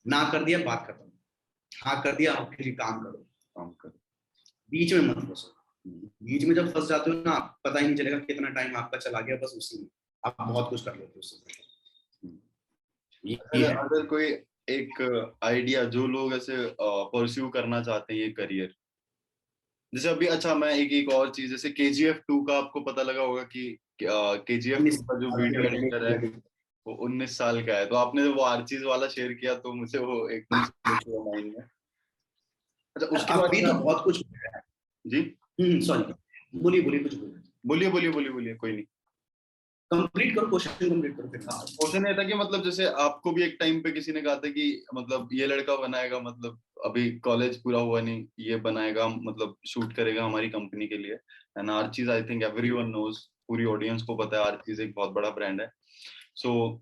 ना कर दिया, बात खत्म। हाँ कर दिया, आपके लिए काम करो, काम कर। बीच में मत फंसो। बीच में जब फंस जाते हो ना, पता ही नहीं चलेगा कितना टाइम आपका चला गया, बस उसी में आप बहुत कुछ कर लेते हो उससे। ये अगर है। अगर कोई एक आइडिया जो लोग ऐसे परस्यू करना चाहते हैं ये करियर, जैसे अभी, अच्छा मैं एक एक और चीज, जैसे KGF 2 का आपको पता लगा होगा कि KGF 2 का जो वीडियो एडिटर है वो 19 साल का है, तो आपने वो आर्चीज वाला शेयर किया तो मुझे वो एकदम से माइंड में। अच्छा, उसके बाद अभी तो बहुत कुछ जी, सॉरी, बोलिए बोलिए, कुछ बोलिए, बोलिए कोई नहीं। कंप्लीट करो, क्वेश्चन कंप्लीट करो फिर। क्वेश्चन ये था कि मतलब जैसे आपको भी एक टाइम पे किसी ने कहा था कि मतलब ये लड़का बनाएगा, मतलब अभी कॉलेज पूरा हुआ नहीं, ये बनाएगा, मतलब शूट करेगा हमारी कंपनी के लिए। And Archies, I think everyone knows, पूरी ऑडियंस को पता है आर्चीज एक बहुत बड़ा ब्रांड है। सो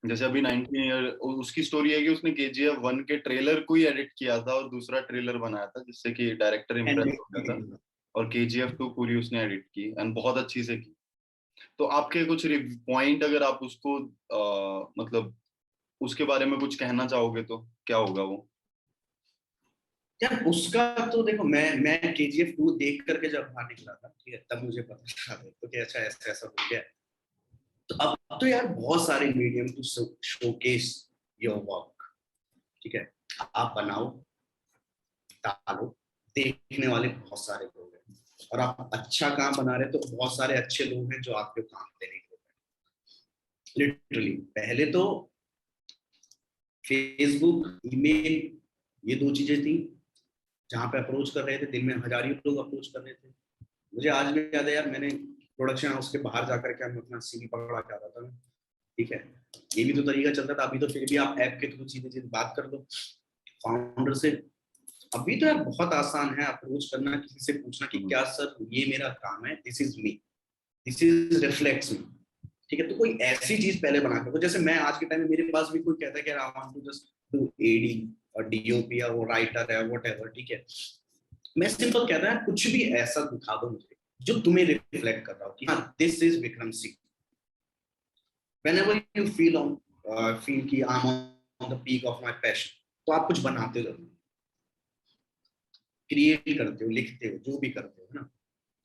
जैसे अभी 19 ईयर उसकी स्टोरी है कि उसने केजीएफ 1 के ट्रेलर को ही एडिट किया था और दूसरा ट्रेलर बनाया था जिससे कि डायरेक्टर इम्प्रेस हो गया था, और केजीएफ 2 पूरी उसने एडिट की एंड बहुत अच्छी से की। तो आपके कुछ पॉइंट अगर आप उसको मतलब उसके बारे में कुछ कहना चाहोगे तो क्या होगा वो? यार उसका तो देखो, मैं केजीएफ 2 देख करके जब बाहर निकला था, ठीक है, तब मुझे पता चला था तो कि अच्छा ऐसा ऐसा हो गया। तो अब तो यार बहुत सारे medium to showcase your work, ठीक है, आप बनाओ, डालो, देखने वाले बहुत सारे लोग हैं, और आप अच्छा काम बना रहे तो बहुत सारे अच्छे लोग हैं जो आपके काम देने के लिए। लिटरली पहले तो फेसबुक, ईमेल, ये दो चीजें थी जहाँ पे अप्रोच कर रहे थे, दिन में हजारों लोग अप्रोच कर रहे थे। मुझे आज भी याद है यार, मैंने प्रोडक्शन हाउस के बाहर जाकर के मैं अपना सीवी पकड़ा के आता था, ठीक है। ये भी तो तरीका चलता था, अभी तो फिर भी आप ऐप के थ्रू सीधे सीधे बात कर लो फाउंडर से। अभी तो यार बहुत आसान है अप्रोच करना, किसी से पूछना कि क्या सर ये मेरा काम है, this is me, this is reflects me, ठीक है। तो कोई ऐसी चीज पहले बना के, जैसे मैं आज के टाइम में मेरे पास भी कोई कहता है कि I want to just do AD और डीओपी या वो राइटर है व्हाटएवर, ठीक है, मैं सिंपल कहता है कुछ भी ऐसा दिखा दो मुझे जो तुम्हें रिफ्लेक्ट कर रहा हो कि हाँ this is Vikram Singh. whenever you feel कि I'm on the peak of my passion, तो आप कुछ बनाते हो, क्रिएट करते हो, लिखते हो, जो भी करते हो ना,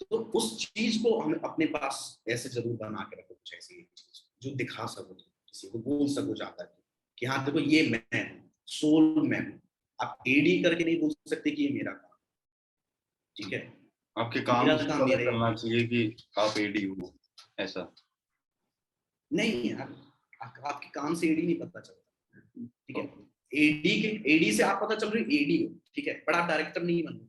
तो उस चीज को हमें अपने पास ऐसे जरूर बना के रखो, कुछ ऐसी चीज जो दिखा सको, किसी को बोल सको जाकर कि हाँ देखो ये मैं हूँ, सोल मैं हूँ। आप एडी करके नहीं बोल सकते कि ये मेरा काम, ठीक है, आपके काम मेरा से काम पता मेरे, चलना चाहिए कि आप एडी हो, ऐसा? नहीं यार, आपके काम से एडी नहीं पता चलता, ठीक है। एडी से आप पता चल रही है एडी हो, ठीक है, पर आप डायरेक्टर नहीं बन रहे।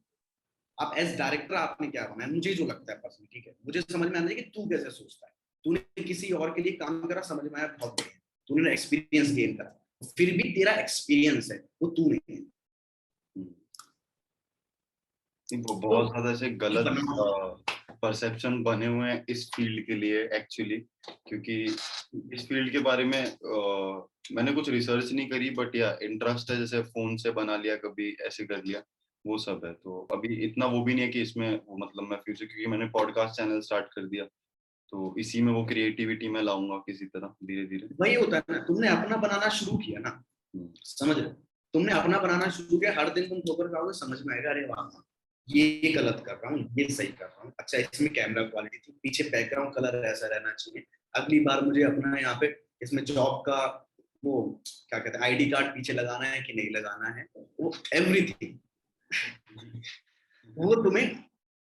आप एज डायरेक्टर आपने क्या बनाया, मुझे जो लगता है पर्सनली, ठीक है, मुझे समझ में आना चाहिए कि तू कैसे सोचता है, तूने किसी और के लिए काम करा, समझ में आया, बहुत बढ़िया, तूने एक्सपीरियंस गेन करा, फिर भी तेरा एक्सपीरियंस है वो तू नहीं है। वो तो बहुत ज्यादा ऐसे गलत बनाओ, परसेप्शन बने हुए हैं इस फील्ड के लिए एक्चुअली, क्योंकि इस फील्ड के बारे में मैंने कुछ रिसर्च नहीं करी, बट या इंटरेस्ट है, जैसे फोन से बना लिया कभी, ऐसे कर लिया, वो सब है। तो अभी इतना वो भी नहीं है कि इसमें वो मतलब मैं फ्यूचर, क्योंकि मैंने पॉडकास्ट चैनल स्टार्ट कर दिया, तो इसी में वो क्रिएटिविटी में लाऊंगा किसी तरह धीरे धीरे। वही होता है ना, तुमने अपना बनाना शुरू किया ना, समझ रहे हो, तुमने अपना बनाना शुरू किया, हर दिन तुम ठोकर खाओगे, समझ में आएगा, अरे वाह ये गलत कर रहा हूँ, ये सही कर रहा हूँ, अच्छा इसमें कैमरा क्वालिटी थी, पीछे बैकग्राउंड कलर ऐसा रहना चाहिए, अगली बार मुझे अपना यहाँ पे इसमें जॉब का वो क्या कहते हैं आईडी कार्ड पीछे लगाना है कि नहीं लगाना है, वो एवरीथिंग वो तुम्हें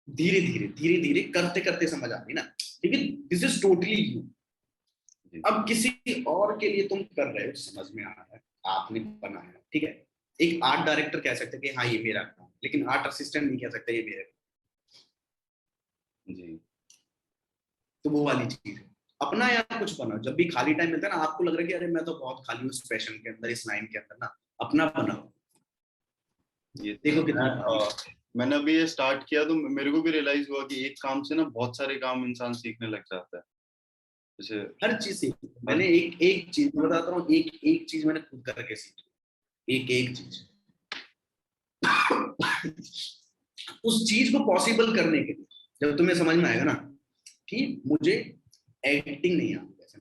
धीरे धीरे धीरे धीरे करते करते समझ आ गई ना, ठीक है, दिस इज टोटली यू। अब किसी और के लिए तुम कर रहे हो, समझ में आ रहा है, आपने बनाया, ठीक है, एक आर्ट डायरेक्टर कह सकते कि हाँ ये मेरा काम, लेकिन आर्ट असिस्टेंट नहीं कह सकता ये मेरा जी। तो वो वाली चीज है। अपना यार कुछ बनाओ, जब भी खाली टाइम मिलता है ना, आपको लग रहा है कि अरे मैं तो बहुत खाली हूँ इस पैशन के अंदर, इस लाइन के अंदर ना, अपना बनाओ, ये देखो कितना खाली। मैंने अभी ये स्टार्ट किया तो मेरे को भी रियलाइज हुआ कि एक काम से ना बहुत सारे काम इंसान सीखने लग जाता है, जैसे हर चीज सीखी हर। मैंने, एक एक चीज मैं बताता हूँ, एक एक चीज मैंने खुद करके सीखी, एक एक चीज उस चीज को पॉसिबल करने के लिए जब तुम्हें समझ में आएगा ना कि मुझे एडिटिंग नहीं आती, जैसे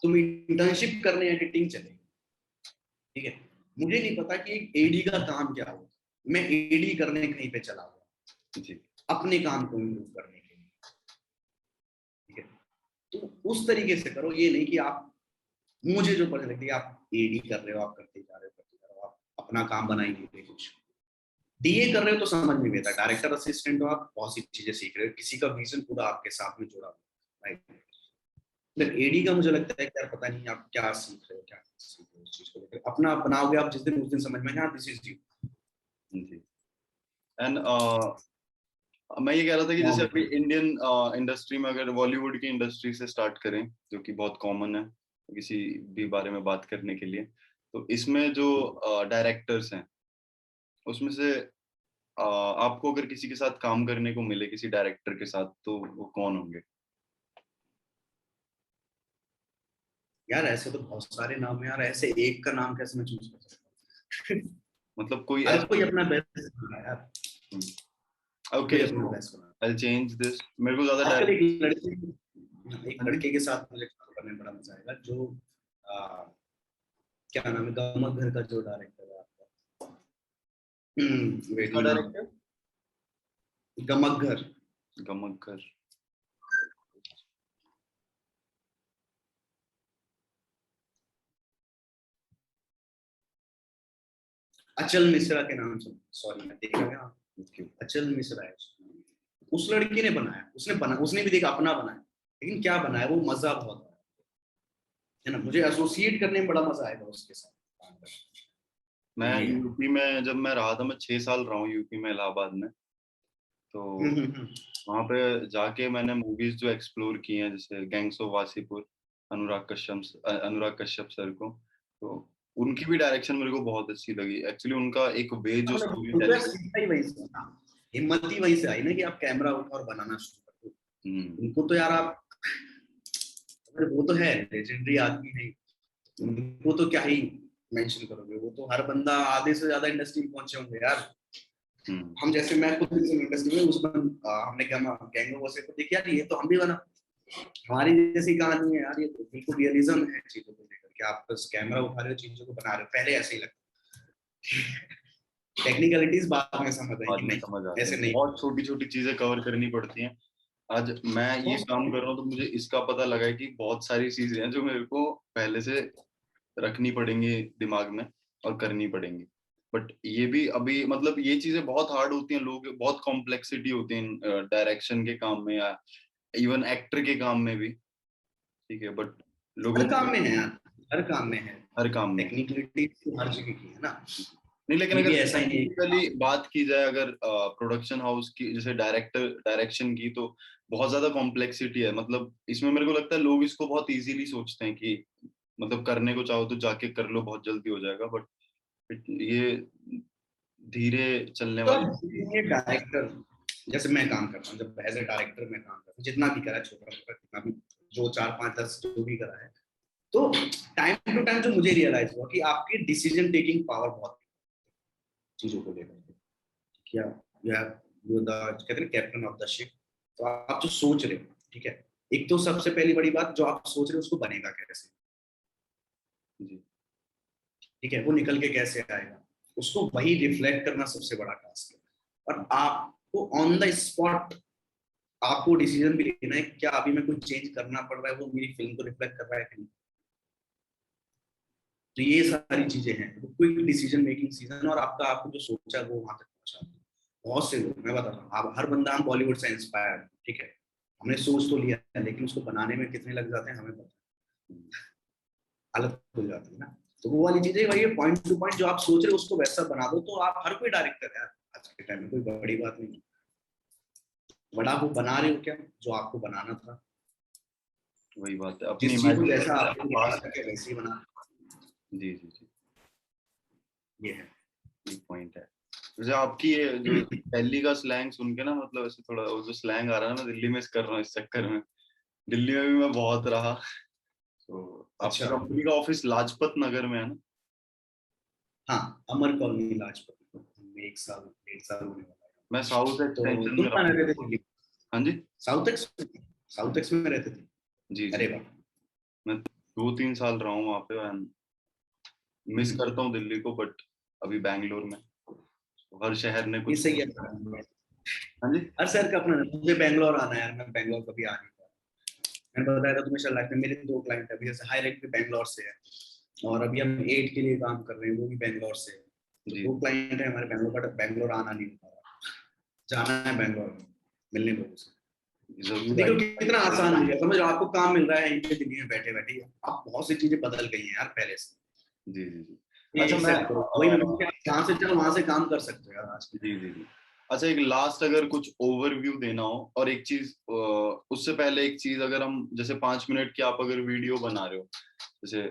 तुम इंटर्नशिप करने एडिटिंग चलेगी, ठीक है, मुझे नहीं पता कि एक एडी का काम क्या होता, मैं एडी करने कहीं पे चला गया जी। अपने काम को इम्प्रूव करने के लिए, ठीक है। तो उस तरीके से करो, ये नहीं कि आप, मुझे जो पता लगती है आप एडी कर रहे हो, आप करते जा रहे हो, करते जा रहे हो, आप अपना काम बना ही नहीं रहे, कुछ डीए कर रहे हो तो समझ नहीं आता, डायरेक्टर असिस्टेंट हो, आप बहुत सी चीजें सीख रहे हो, किसी का विजन पूरा आपके साथ में जुड़ा हुआ है, राइट। एडी का मुझे लगता है कि यार पता नहीं आप क्या सीख रहे हो, क्या सीख रहे हो, उस चीज को लेकर अपना बनाओगे आप, जिस दिन उस दिन समझ में हाँ दिस इज यू। जी। एंड मैं ये कह रहा था कि जैसे अभी इंडियन इंडस्ट्री में अगर बॉलीवुड की इंडस्ट्री से स्टार्ट करें, जो कि बहुत कॉमन है किसी भी बारे में बात करने के लिए, तो इसमें जो डायरेक्टर्स हैं उसमें से आपको अगर किसी के साथ काम करने को मिले, किसी डायरेक्टर के साथ, तो वो कौन होंगे? यार ऐसे तो बहुत सारे नाम है यार, ऐसे एक का नाम कैसे मैं चूज कर सकता हूँ? मतलब कोई हर ऐसा। कोई अपना बेस्ट बना यार, ओके, कोई अपना बेस्ट बना। I change this. मेरे को ज्यादा आजकल डायरेक्ट। एक लड़के के साथ मुझे काम करने में बड़ा मजा आएगा, जो क्या नाम है, गमक घर का जो डायरेक्टर है आपका, इसका वेटिंग, डायरेक्टर गमक घर। गमकर। अचल मिश्रा के नाम से, सॉरी मैं देखा गया, Okay. अचल मिश्रा है उसका नाम। उस लड़की ने बनाया, उसने भी देखा अपना बनाया, लेकिन क्या बनाया वो, मजा बहुत आया है ना, मुझे एसोसिएट करने में बड़ा मजा आएगा उसके साथ काम करने। तो मैं ये है। यूपी में जब मैं रहा था, मैं 6 साल रहा हूँ यूपी में, इलाहाबाद में। तो हम्म। वहाँ पे जाके मैंने मूवीज जो एक्सप्लोर की हैं, जैसे gangs of Wasseypur, Anurag Kashyap sir को। तो उनकी भी डायरेक्शन मेरे को बहुत अच्छी लगी एक्चुअली। उनका एक वे जो मतलब स्टोरी उनको यार टेलिंग। सीखा ही वही से ना, हिम्मत ही वही से आई ना कि आप कैमरा उठा और बनाना शुरू कर दो। हम्म। उनको तो यार आप, अगर वो तो है लेजेंडरी आदमी है, उनको तो क्या ही मेंशन करोगे, वो तो हर बंदा आधे से ज्यादा इंडस्ट्री में पहुंचे होंगे यार। हम्म। हम जैसे, मैं खुद इंडस्ट्री में उसमें हमने गैंग वो से तो देखिए यार, ये तो हम भी बना, हमारी जैसी कहानी है यार, ये तो बिल्कुल रियलिज्म है चीजों को लेकर के, आप बस कैमरा उठा रहे हो, चीजों को बना रहे हो, पहले ऐसे ही लगता, टेक्निकलिटीज बाद में समझ आई बाद कि में नहीं समझ आते ऐसे हैं, नहीं। बहुत छोटी छोटी चीजें कवर करनी पड़ती हैं। आज मैं ये काम कर रहा हूँ तो मुझे इसका पता लगा है कि बहुत सारी चीजें हैं जो मेरे को पहले से रखनी पड़ेंगी दिमाग में और करनी पड़ेंगी। बट ये भी अभी मतलब ये चीजें बहुत हार्ड होती हैं, लोग बहुत कॉम्प्लेक्सिटी होती है डायरेक्शन के काम में या इवन एक्टर के काम में भी। ठीक है, बट लोगों हर को काम में है यार, हर काम में है, हर काम में। टेक्निकलिटी तो हर जगह की है ना। नहीं, लेकिन ये अगर भी ऐसा ही नहीं है। टेक्निकली बात की जाए, अगर प्रोडक्शन हाउस की जैसे डायरेक्शन की, तो बहुत ज्यादा कॉम्प्लेक्सिटी है। मतलब इसमें मेरे को लगता है लोग इसको बहुत इजीली सोचते हैं कि मतलब करने को चाहो तो जाके कर लो, बहुत जल्दी हो जाएगा। बट ये धीरे चलने तो वाली। ये डायरेक्टर, जैसे मैं काम करता हूँ, जब एज ए डायरेक्टर मैं काम करता हूँ, जितना भी करा है, छोटा मोटा जितना भी, जो 4 5 10 जो भी करा है, तो टाइम टू टाइम जो मुझे रियलाइज हुआ कि आपकी डिसीजन टेकिंग पावर बहुत चीजों को लेकर के, क्या यू हैव, यू द कहते हैं कैप्टन ऑफ द शिप। तो आप जो सोच रहे हो, ठीक है, एक तो सबसे पहली बड़ी बात, जो आप सोच रहे हो उसको बनेगा कैसे, जी। ठीक है, वो निकल के कैसे आएगा, उसको वही रिफ्लेक्ट करना सबसे बड़ा टास्क है। और आपको ऑन द स्पॉट आपको डिसीजन भी लेना है, क्या अभी मैं कुछ चेंज करना पड़ रहा है, वो मेरी फिल्म को रिफ्लेक्ट कर रहा है कि नहीं। तो ये सारी चीजें हैं, तो क्विक डिसीजन मेकिंग सीजन, और आपका आपको जो सोचा है वो वहां तक पहुंचा। बहुत से लोग, मैं बता रहा हूँ, आप हर बंदा, हम बॉलीवुड से इंस्पायर, ठीक है, हमने सोच तो लिया है, लेकिन उसको बनाने में कितने लग जाते हैं हमें पता है, हालत हो जाती है ना। तो वो वाली चीजें वही है, पॉइंट टू पॉइंट जो आप सोच रहे हो उसको वैसा बना दो, तो आप, हर कोई डायरेक्टर है यार, आज के टाइम में कोई बड़ी बात नहीं है, बड़ा वो बना रहे हो क्या जो आपको बनाना था, वही बात है, अपनी जिस चीज को इमेजिनेशन जैसा से आपको बाहर। दिखा सके वैसे ही बना, जी जी जी। ये है। एक पॉइंट है। जैसे आपकी ये जो दिल्ली का स्लैंग सुन के ना, मतलब ऐसे थोड़ा वो जो स्लैंग आ रहा है ना, मैं दिल्ली में कर रहा हूँ इस चक्कर में। दिल्ली में भी मैं बहुत रहा। तो आपकी अच्छा, कंपनी का ऑफिस लाजपत नगर में है ना? हाँ, अमर कॉलोनी लाजपत में 1 साल 1.5 साल होने वाला है। मैं साउथ तो एक्सटेंशन तुम में कहाँ रहा रहते थे हूँ। दिल्ली? हाँ जी। साउथ एक्स में रहते थे? जी जी। अरे वाह। मैं 2-3 साल रहा हूँ वहाँ पे। मिस हम्म, करता हूँ दिल्ली को, बट अभी बैंगलोर में। तो हर शहर ने ये कुछ। सही है। हाँ जी। हर शहर का अपना, मुझे बैंगलोर आना है यार, मैं बैंगलोर कभी आ नहीं पाया। मैंने बताया था तुम्हें शायद लाइफ में, मेरे 2 क्लाइंट है अभी, जैसे हाईलाइट भी बैंगलोर से है, और अभी हम 8 के लिए काम कर रहे हैं, वो भी बैंगलोर से है। तो जी। 2 क्लाइंट है हमारे बैंगलोर, बट बैंगलोर आना नहीं हो पा रहा, जाना है बैंगलोर में, मिलने लोगों से। तो जरूर देखो आइए। कितना आसान हो गया, समझ लो आपको काम मिल रहा है यहीं पे दिल्ली में बैठे बैठे, आप बहुत सी चीजें बदल गई हैं यार पहले से। जी जी जी। ये अच्छा मैं एक्सेप्ट करो, वही मैं बोलूं कि आप जहाँ से चाहो वहां से काम कर सकते हो यार आज के जी टाइम जी जी। अच्छा, एक लास्ट अगर कुछ ओवरव्यू देना हो, और एक चीज उससे पहले एक चीज, अगर हम जैसे 5 मिनट की आप अगर वीडियो बना रहे हो, जैसे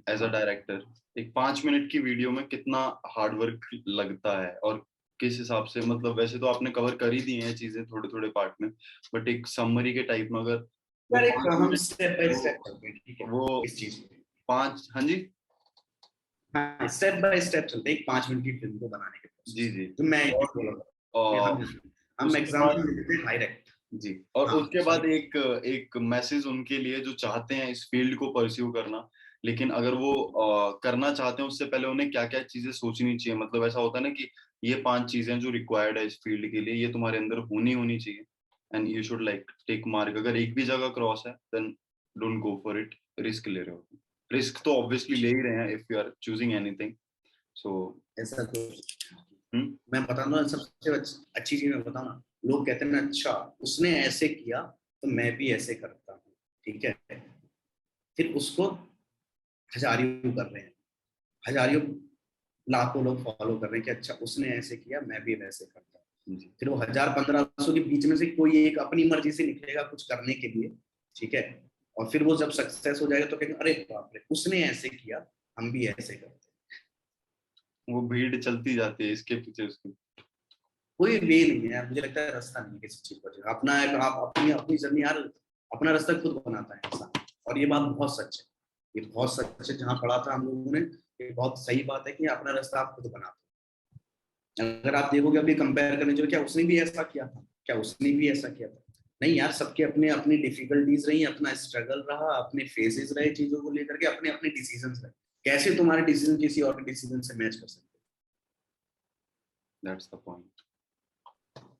एज अ में। डायरेक्टर, एक 5 मिनट की वीडियो में कितना हार्ड वर्क लगता है, और किस हिसाब से, मतलब वैसे तो आपने कवर कर ही दी हैं चीजें थोड़े थोड़े पार्ट में, बट एक समरी के टाइप में अगर वो यार एक पांच हम मिनट स्टेप बाय वो स्टेप चलते हैं, ठीक है, वो इस चीज में। 5, हाँ जी, हाँ स्टेप बाय स्टेप चलते हैं 5 मिनट की फिल्म को बनाने के प्रोसेस। जी जी। तो मैं एक बोला और हम उसके बाद एग्जांपल लेते हैं डायरेक्ट जी, और हाँ उसके बाद एक मैसेज उनके लिए जो चाहते हैं इस फील्ड को परस्यू करना, लेकिन अगर वो करना चाहते हैं उससे पहले उन्हें क्या क्या चीजें सोचनी चाहिए, मतलब ऐसा होता है ना कि ये 5 चीजें जो रिक्वायर्ड है इस फील्ड के लिए, ये तुम्हारे अंदर होनी चाहिए, and you should like tick mark. अगर एक भी जगह क्रॉस है then don't go for it. Risk ले रहे हो, रिस्क तो ऑब्वियसली ले ही रहे हैं if you are choosing anything, so ऐसा तो मैं बताऊँ ना, सबसे अच्छी चीज मैं बताऊँ ना, लोग कहते हैं ना अच्छा उसने ऐसे किया तो मैं भी ऐसे करता हूँ, ठीक है, फिर उसको हजारियों कर रहे हैं, हजारियों लाखों लोग फॉलो कर रहे हैं कि अच्छा उसने ऐसे किया मैं भी वैसे करता हूँ। फिर वो 1000-1500 के बीच में से कोई एक अपनी मर्जी से निकलेगा कुछ करने के लिए, ठीक है, और फिर वो जब सक्सेस हो जाएगा तो कहेंगे अरे बाप रे उसने ऐसे किया हम भी ऐसे करते हैं। वो भीड़ चलती जाती है इसके पीछे उसके। कोई वे नहीं है, मुझे लगता है रास्ता नहीं है किसी चीज का, अपना आप अपनी अपनी जर्नी यार, अपना रास्ता खुद बनाता है इंसान, और ये बात बहुत सच है, ये बहुत सच है, जहाँ पढ़ा था हम लोगों ने, ये बहुत सही बात है कि अपना रास्ता आप खुद बनाते हैं। अगर आप देखोगे अभी कंपेयर करने जो क्या उसने भी ऐसा किया था, क्या उसने भी ऐसा किया था, नहीं यार, सबके अपने अपनी डिफिकल्टीज रही, अपना स्ट्रगल रहा, अपने फेजेस रहे चीजों को लेकर के, अपने अपने डिसीजंस रहे, कैसे तुम्हारे डिसीजन किसी और के डिसीजन से मैच कर सकते हैं। That's the point.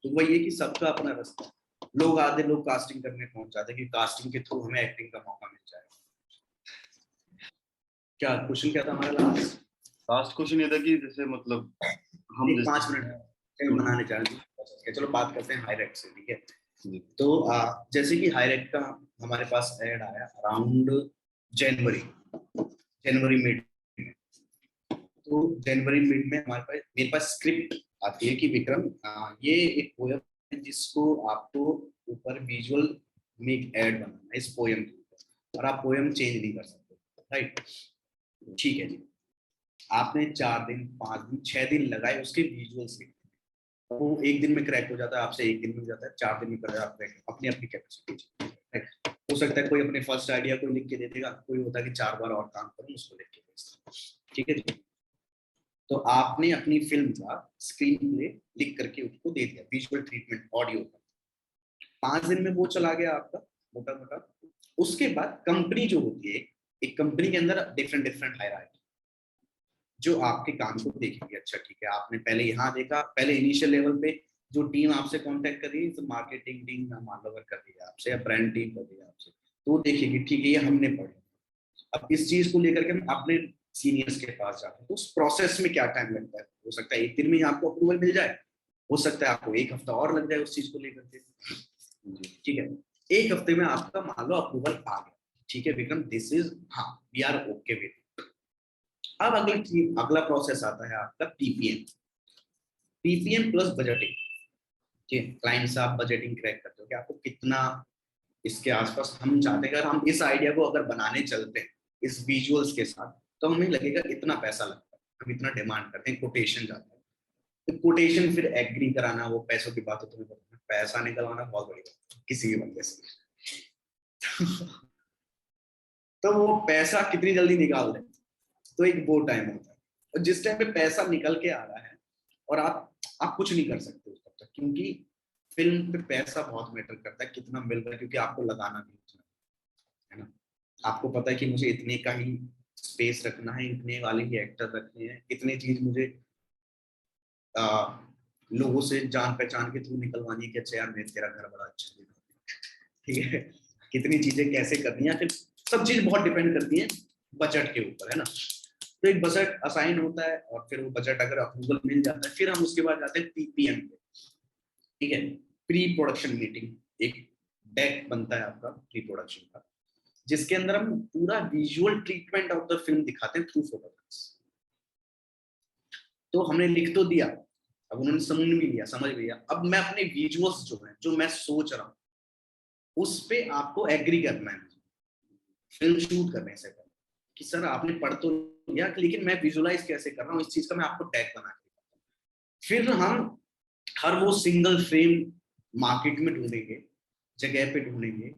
तो वही है कि सबका अपना रास्ता है। लोग आधे लोग कास्टिंग करने पहुंच जाते हैं कि कास्टिंग के थ्रू हमें एक्टिंग का मौका मिल जाएगा। क्या क्वेश्चन क्या था हमारा लास्ट क्वेश्चन ये था कि जैसे मतलब हम एक 5 मिनट बनाने चाह रहे हैं, चलो बात करते हैं हाईरेक्ट से, ठीक है। तो जैसे कि हाईरेक्ट का हमारे पास ऐड आया अराउंड जनवरी जनवरी मिड में, तो जनवरी मिड में हमारे पास मेरे पास स्क्रिप्ट आती है कि विक्रम ये एक पोयम है जिसको आपको ऊपर विजुअल में एक ऐड बनाना है इस पोयम के ऊपर, और आप पोयम चेंज नहीं कर सकते, राइट, ठीक है जी। आपने 4 दिन 5 दिन 6 दिन लगाए उसके विजुअल्स के, वो एक दिन में क्रैक हो जाता है आपसे, एक दिन में हो जाता है, 4 दिन में कर जाता है, अपनी अपनी कैपेसिटी। हो सकता है कोई अपने फर्स्ट आइडिया कोई लिख के दे देगा, कोई होता है कि 4 बार और काम करूं उसको लिख के भेजता, ठीक है जी। तो आपने अपनी फिल्म का स्क्रीन प्ले लिख करके उसको दे दिया, विजुअल ट्रीटमेंट ऑडियो का, 5 दिन में वो चला गया आपका मोटा मोटा। उसके बाद कंपनी जो होती है, एक कंपनी के अंदर डिफरेंट डिफरेंट हायरार्की जो आपके काम को देखेंगे, अच्छा ठीक है आपने पहले यहाँ देखा, पहले इनिशियल लेवल पे जो टीम आपसे कांटेक्ट कर रही है, मार्केटिंग टीम मान लो अगर कर रही है आपसे या ब्रांड टीम कर रही है आपसे, तो वो देखेगी ठीक है ये हमने पढ़ी, अब इस चीज को लेकर के हम अपने सीनियर्स के पास जाते हैं, तो उस प्रोसेस में क्या टाइम लगता है, हो सकता है 1 दिन में ही आपको अप्रूवल मिल जाए, हो सकता है आपको 1 हफ्ता और लग जाए उस चीज को लेकर के, ठीक है। 1 हफ्ते में आपका मान लो अप्रूवल आ गया, ठीक है विक्रम दिस इज हाँ वी आर ओके विद। अब अगला प्रोसेस आता है आपका पीपीएम, पीपीएम प्लस बजटिंग, ठीक है, क्लाइंट से आप बजटिंग क्रैक करते हो कि आपको कितना इसके आसपास हम चाहते हैं, अगर हम इस आइडिया को अगर बनाने चलते हैं इस विजुअल्स के साथ तो हमें लगेगा इतना पैसा लगता है, हम इतना डिमांड करते हैं, कोटेशन जाता है, तो कोटेशन फिर एग्री कराना, वो पैसों की बात है, तुम्हें पता है पैसा निकलवाना बहुत बड़ी बात है किसी भी बंदे से तो वो पैसा कितनी जल्दी निकाल दें, तो एक वो टाइम होता है, और जिस टाइम पे पैसा निकल के आ रहा है और आप कुछ नहीं कर सकते तब तक, क्योंकि फिल्म पे पैसा बहुत मैटर करता है कितना मिल रहा है, क्योंकि आपको लगाना भी उतना है ना, आपको पता है कि मुझे इतने का ही स्पेस रखना है, इतने वाले ही एक्टर रखने हैं, इतनी चीज मुझे लोगों से जान पहचान के थ्रू निकलवानी है कि अच्छा यार तेरा घर बड़ा अच्छा है, ठीक है, कितनी चीजें कैसे करनी है, फिर सब चीज बहुत डिपेंड करती है बजट के ऊपर, है ना। तो एक बजट असाइन होता है और फिर वो बजट अगर अप्रूवल मिल जाता है फिर हम उसके बाद जाते हैं पीपीएम पे, ठीक है, प्री प्रोडक्शन मीटिंग, एक डेक बनता है आपका प्री प्रोडक्शन का, जिसके अंदर हम पूरा visual treatment of the film दिखाते हैं थ्रू फोटोग्राफ्स। तो हमने लिख तो दिया, अब उन्होंने समझ भी लिया, अब मैं अपने विजुअल्स जो है जो मैं सोच रहा हूँ उस पे आपको एग्री करना है, फिल्म शूट करने से पहले कि सर आपने पढ़ तो लिया लेकिन मैं विजुअलाइज कैसे कर रहा हूँ इस चीज का, मैं आपको टैग बना के, फिर हम हर वो सिंगल फ्रेम मार्केट में ढूंढेंगे, जगह पे ढूंढेंगे,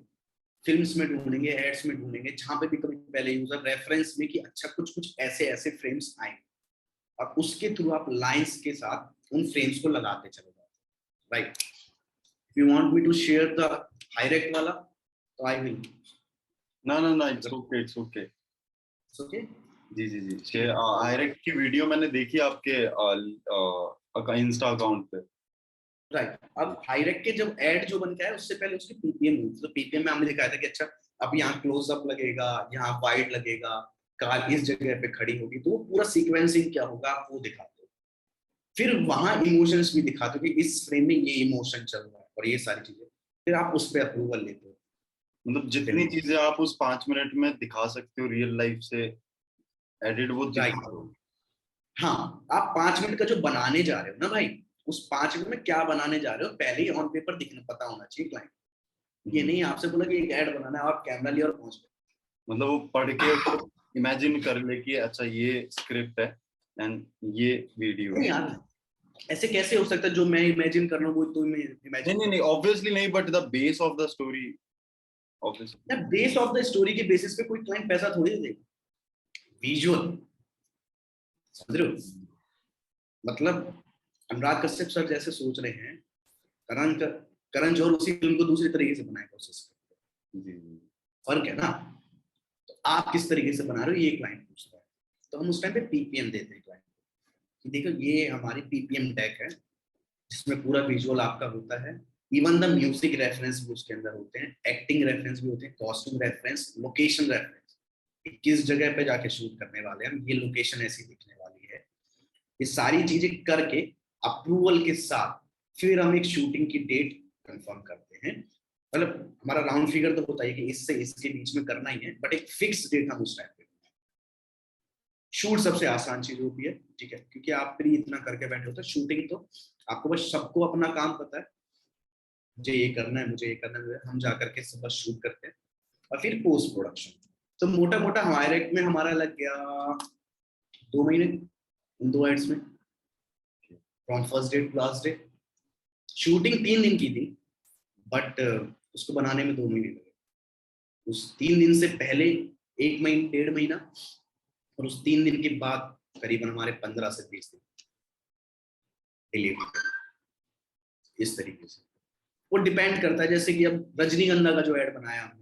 फिल्म्स में ढूंढेंगे, एड्स में ढूंढेंगे, जहां पे भी कभी पहले यूजर रेफरेंस में कि अच्छा कुछ ऐसे ऐसे फ्रेम्स आए, और उसके थ्रू आप लाइंस के साथ उन फ्रेम्स को लगाते चले जाते, right. If you want me to share the Hirect वाला तो आई विल। ना it's okay, it's okay. Okay जी जी जी, शेयर हाईरेक्ट की वीडियो मैंने देखी आपके इंस्टा अकाउंट पे। राइट। अब हाईरेक्ट के जब एड जो बन के आया उससे पहले उसकी पीपीएम हुई, तो पीपीएम में हमने दिखाया था कि अच्छा अब यहाँ क्लोजअप लगेगा, यहाँ वाइड लगेगा, कार इस जगह पे खड़ी होगी, तो वो पूरा सीक्वेंसिंग क्या होगा आप वो दिखाते हो। फिर वहां इमोशंस भी दिखाते हो कि इस फ्रेम में ये इमोशन चल रहा है और ये सारी चीजें, फिर आप उस पर अप्रूवल लेते हो। मतलब जितनी चीजें आप उस 5 मिनट में दिखा सकते हो रियल लाइफ से एडिट, वो दिखा दो। हाँ, आप 5 मिनट का जो बनाने जा रहे हो ना भाई, उस 5 मिनट में क्या बनाने जा रहे हो पहले ही ऑन पेपर दिखना पता होना चाहिए क्लाइंट। ये नहीं आपसे बोला कि एक ऐड बनाना है, आप कैमरा लिया और पहुंच गए। मतलब वो पढ़ के इमेजिन कर ले कि अच्छा ये स्क्रिप्ट है एंड ये वीडियो नहीं है। यार, ऐसे कैसे हो सकता है जो मैं इमेजिन कर रहा हूँ वो तुम इमेजिन नहीं ऑब्वियसली नहीं, but the base of the story obviously. यार, बेस ऑफ द स्टोरी के बेसिस पे कोई क्लाइंट पैसा थोड़ी दे देगा। विजुअल, समझ रहे हो? मतलब अनुराग कश्यप सर जैसे सोच रहे हैं, करण करण जौहर उसी फिल्म को दूसरी तरीके से बनाएगा उस स्क्रिप्ट। जी फर्क है ना। तो आप किस तरीके से बना रहे हो ये क्लाइंट पूछता है, तो हम उस टाइम पे पीपीएम देते हैं क्लाइंट को कि देखो ये हमारी पीपीएम टैग है जिसमें पूरा विजुअल आपका होता है। इवन द म्यूजिक रेफरेंस भी उसके अंदर होते हैं, एक्टिंग रेफरेंस भी होते हैं, कॉस्ट्यूम रेफरेंस, लोकेशन रेफरेंस, किस जगह पे जाके शूट करने वाले हैं, ये लोकेशन ऐसी दिखने वाली है। ये सारी चीजें करके अप्रूवल के साथ फिर हम एक शूटिंग की डेट कंफर्म करते हैं। मतलब हमारा राउंड फिगर तो होता है कि इससे इसके बीच में करना ही है, बट एक फिक्स डेट हम उस टाइम पे। शूट सबसे आसान चीज होती है, ठीक है, क्योंकि आप फिर इतना करके बैठे होते हैं। शूटिंग तो आपको बस सबको अपना काम पता है, मुझे ये करना है, मुझे ये करना है, हम जा करके सब बस शूट करते हैं। और फिर पोस्ट प्रोडक्शन तो मोटा मोटा हमारे में हमारा लग गया 2 महीने उन 2 एड्स में, from first day to last day. Shooting 3 दिन की थी, बट उसको बनाने में 2 महीने लगे। उस 3 दिन से पहले 1 महीना 1.5 महीना, और उस 3 दिन के बाद करीबन हमारे 15 से 20 दिन डिलीवरी, इस तरीके से। वो डिपेंड करता है, जैसे कि अब रजनीगंधा का जो ऐड बनाया हमने,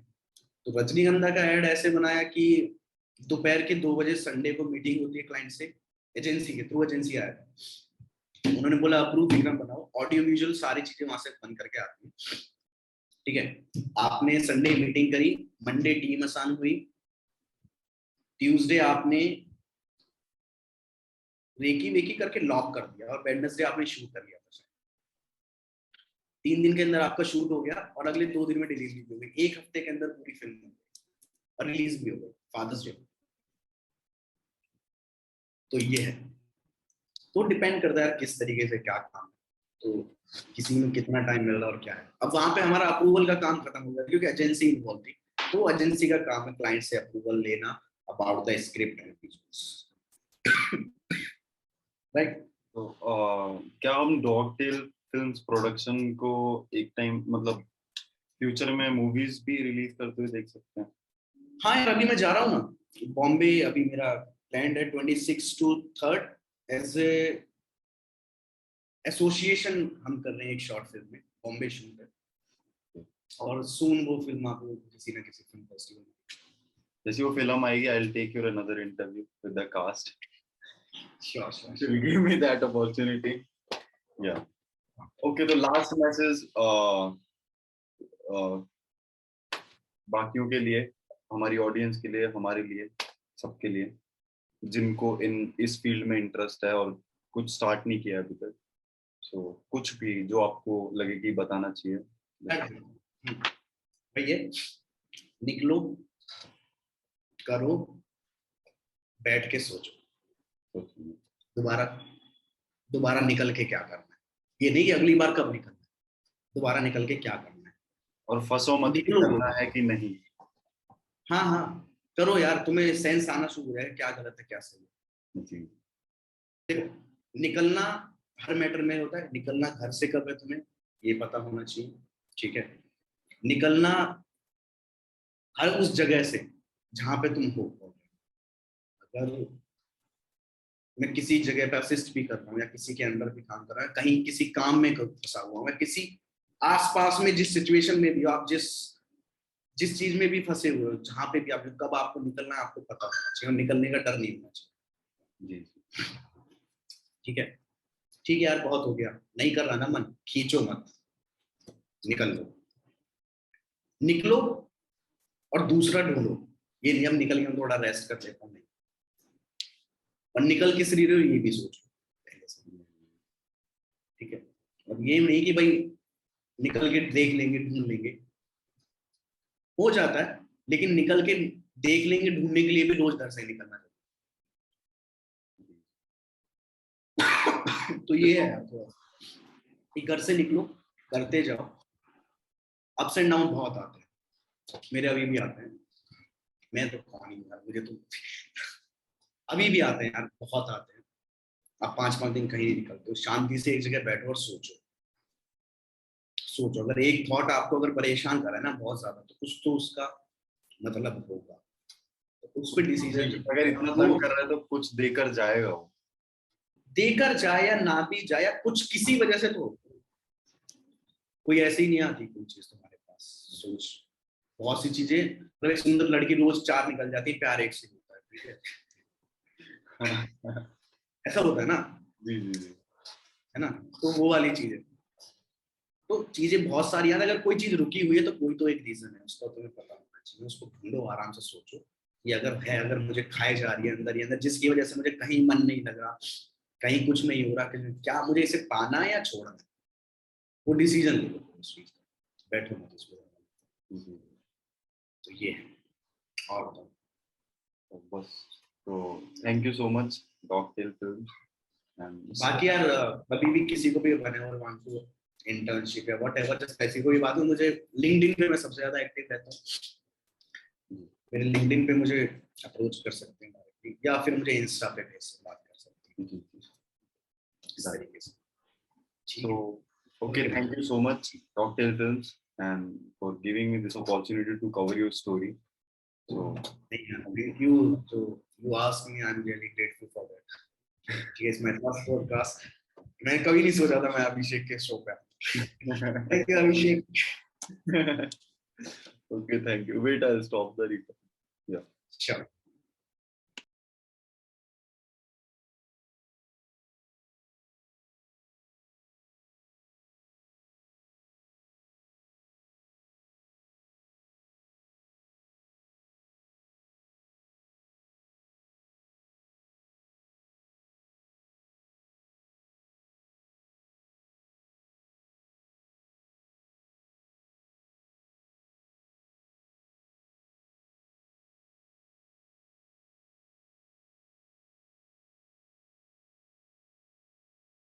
तो रजनीगंधा का ऐड ऐसे बनाया कि दोपहर के 2 बजे संडे को मीटिंग होती है क्लाइंट से, एजेंसी के थ्रू एजेंसी आया था, उन्होंने बोला अप्रूव विक्रम बनाओ, ऑडियो विजुअल सारी चीजें वहां से बन करके आती है, ठीक है। आपने संडे मीटिंग करी, मंडे टीम आसान हुई, ट्यूसडे आपने रेकी वेकी करके लॉक कर दिया, और वेडनेसडे आपने शूट कर लिया था। 3 दिन के अंदर आपका शूट हो गया और अगले 2 दिन में डिलीवरी भी हो गई। 1 हफ्ते के अंदर पूरी फिल्म बन गई और रिलीज भी हो गई फादर्स डे। तो ये है, तो डिपेंड करता है किस तरीके से क्या काम है, तो किसी में कितना टाइम मिल रहा है और क्या है। अब वहां पे हमारा अप्रूवल का काम खत्म हो गया क्योंकि एजेंसी इन्वॉल्व थी, तो एजेंसी का काम है क्लाइंट से अप्रूवल लेना about the script and right. तो क्या हम डॉग टेल फिल्म्स प्रोडक्शन को एक टाइम मतलब फ्यूचर में मूवीज भी रिलीज करते हुए देख सकते हैं? हाँ यार, अभी मैं जा रहा हूँ ना बॉम्बे, अभी मेरा प्लान है 26 to 3 एज ए एसोसिएशन हम कर रहे हैं एक शॉर्ट फिल्म में बॉम्बे शूट है, और सून वो फिल्म आपको किसी ना किसी फिल्म फेस्टिवल में। जैसे वो फिल्म आएगी, I will take your another interview with the cast. Sure give me that opportunity. Yeah okay, तो लास्ट मैसेज बाकियों के लिए, हमारी ऑडियंस के लिए, हमारे लिए, सबके लिए जिनको इस फील्ड में इंटरेस्ट है और कुछ स्टार्ट नहीं किया अभी तक, सो कुछ भी जो आपको लगे कि बताना चाहिए। भैया निकलो, करो, बैठ के सोचो दोबारा दोबारा निकल के क्या करना है। ये नहीं कि अगली बार कब निकलना है, दोबारा निकल के क्या करना है। और फंसो मत कि निकलो, करना है कि नहीं। हाँ हाँ करो यार, तुम्हें सेंस आना शुरू हो जाएगा क्या गलत है क्या सही है। जी, देखो निकलना हर मैटर में होता है, निकलना घर से कब है तुम्हें ये पता होना चाहिए, ठीक है। निकलना हर उस जगह से जहां पे तुम हो। अगर मैं किसी जगह पे असिस्ट भी कर रहा हूँ या किसी के अंडर भी काम कर रहा हूँ, कहीं किसी काम में फंसा हुआ हूँ, मैं किसी आसपास में जिस सिचुएशन में भी हो, आप जिस चीज में भी फंसे हुए हो, जहां पे भी आप, कब आपको निकलना है आपको पता होना चाहिए, और निकलने का डर नहीं होना चाहिए। ठीक है, ठीक है यार, बहुत हो गया, नहीं कर रहा ना मन, खींचो मत, निकल लो, निकलो और दूसरा ढूंढो। ये नहीं हम निकल गए, हम थोड़ा रेस्ट कर लेता हूँ, नहीं, और निकल किस रही हो ये भी सोचो पहले से। ठीक है, और ये नहीं कि भाई निकल के देख लेंगे ढूंढ लेंगे, हो जाता है, लेकिन निकल के देख लेंगे ढूंढने के लिए भी रोज घर से निकलना चाहिए। तो ये है कि घर से निकलो, करते जाओ। अप्स एंड डाउन बहुत आते हैं, मेरे अभी भी आते हैं, मैं तो कहानी यार, मुझे तो अभी भी आते हैं यार, बहुत आते हैं। आप 5-5 दिन कहीं नहीं निकलते हो, शांति से एक जगह बैठो और सोचो। सोचो, अगर एक थॉट आपको अगर परेशान करे ना बहुत ज्यादा, तो कुछ तो उसका मतलब होगा, तो उस पर डिसीजन। अगर इतना तंग कर रहा है तो कुछ देकर जाएगा वो, देकर जाए या ना भी जाए, या कुछ किसी वजह से तो कोई ऐसे ही नहीं आती कोई चीज तुम्हारे पास। सोच, बहुत सी चीजें, मतलब एक सुंदर लड़की रोज 4 निकल जाती है, प्यार एक से होता है, ठीक है। ऐसा होता है ना, जी जी जी, है ना, तो वो वाली चीज है। तो चीजें बहुत सारी हैं, अगर कोई चीज रुकी हुई है तो कोई तो एक रीजन है, उसका तुम्हें पता होना चाहिए, उसको ढूंढो, आराम से सोचो कि अगर है, अगर मुझे खाए जा रही है अंदर ही अंदर, जिसकी वजह से मुझे कहीं मन नहीं लग रहा, कहीं कुछ नहीं हो रहा, कि क्या मुझे इसे पाना है या छोड़ना है, वो डिसीजन ले लो उस चीज का, बैठो मत उस पर। तो ये है, और बताओ। तो बस, तो thank you so much doctor film. बाकी यार अभी भी किसी को भी whenever want to इंटर्नशिप या व्हाटएवर, जस्ट ऐसी कोई बात हो, मुझे लिंक्डइन पे मैं सबसे ज्यादा एक्टिव रहता हूँ, मेरे लिंक्डइन पे मुझे अप्रोच कर सकते हैं डायरेक्टली, या फिर मुझे इंस्टा पे भेज से बात कर सकते हैं, इस तरीके से। So, okay, thank you so much, Dr. Films, and for giving me this opportunity to cover your story. So, thank you. So you asked me, I'm really grateful for that. Yes, my first podcast. मैं कभी नहीं सोचा था मैं अभिषेक के show पे। Thank you, Abhishek. okay, thank you. Wait, I'll stop the record. Yeah. Sure.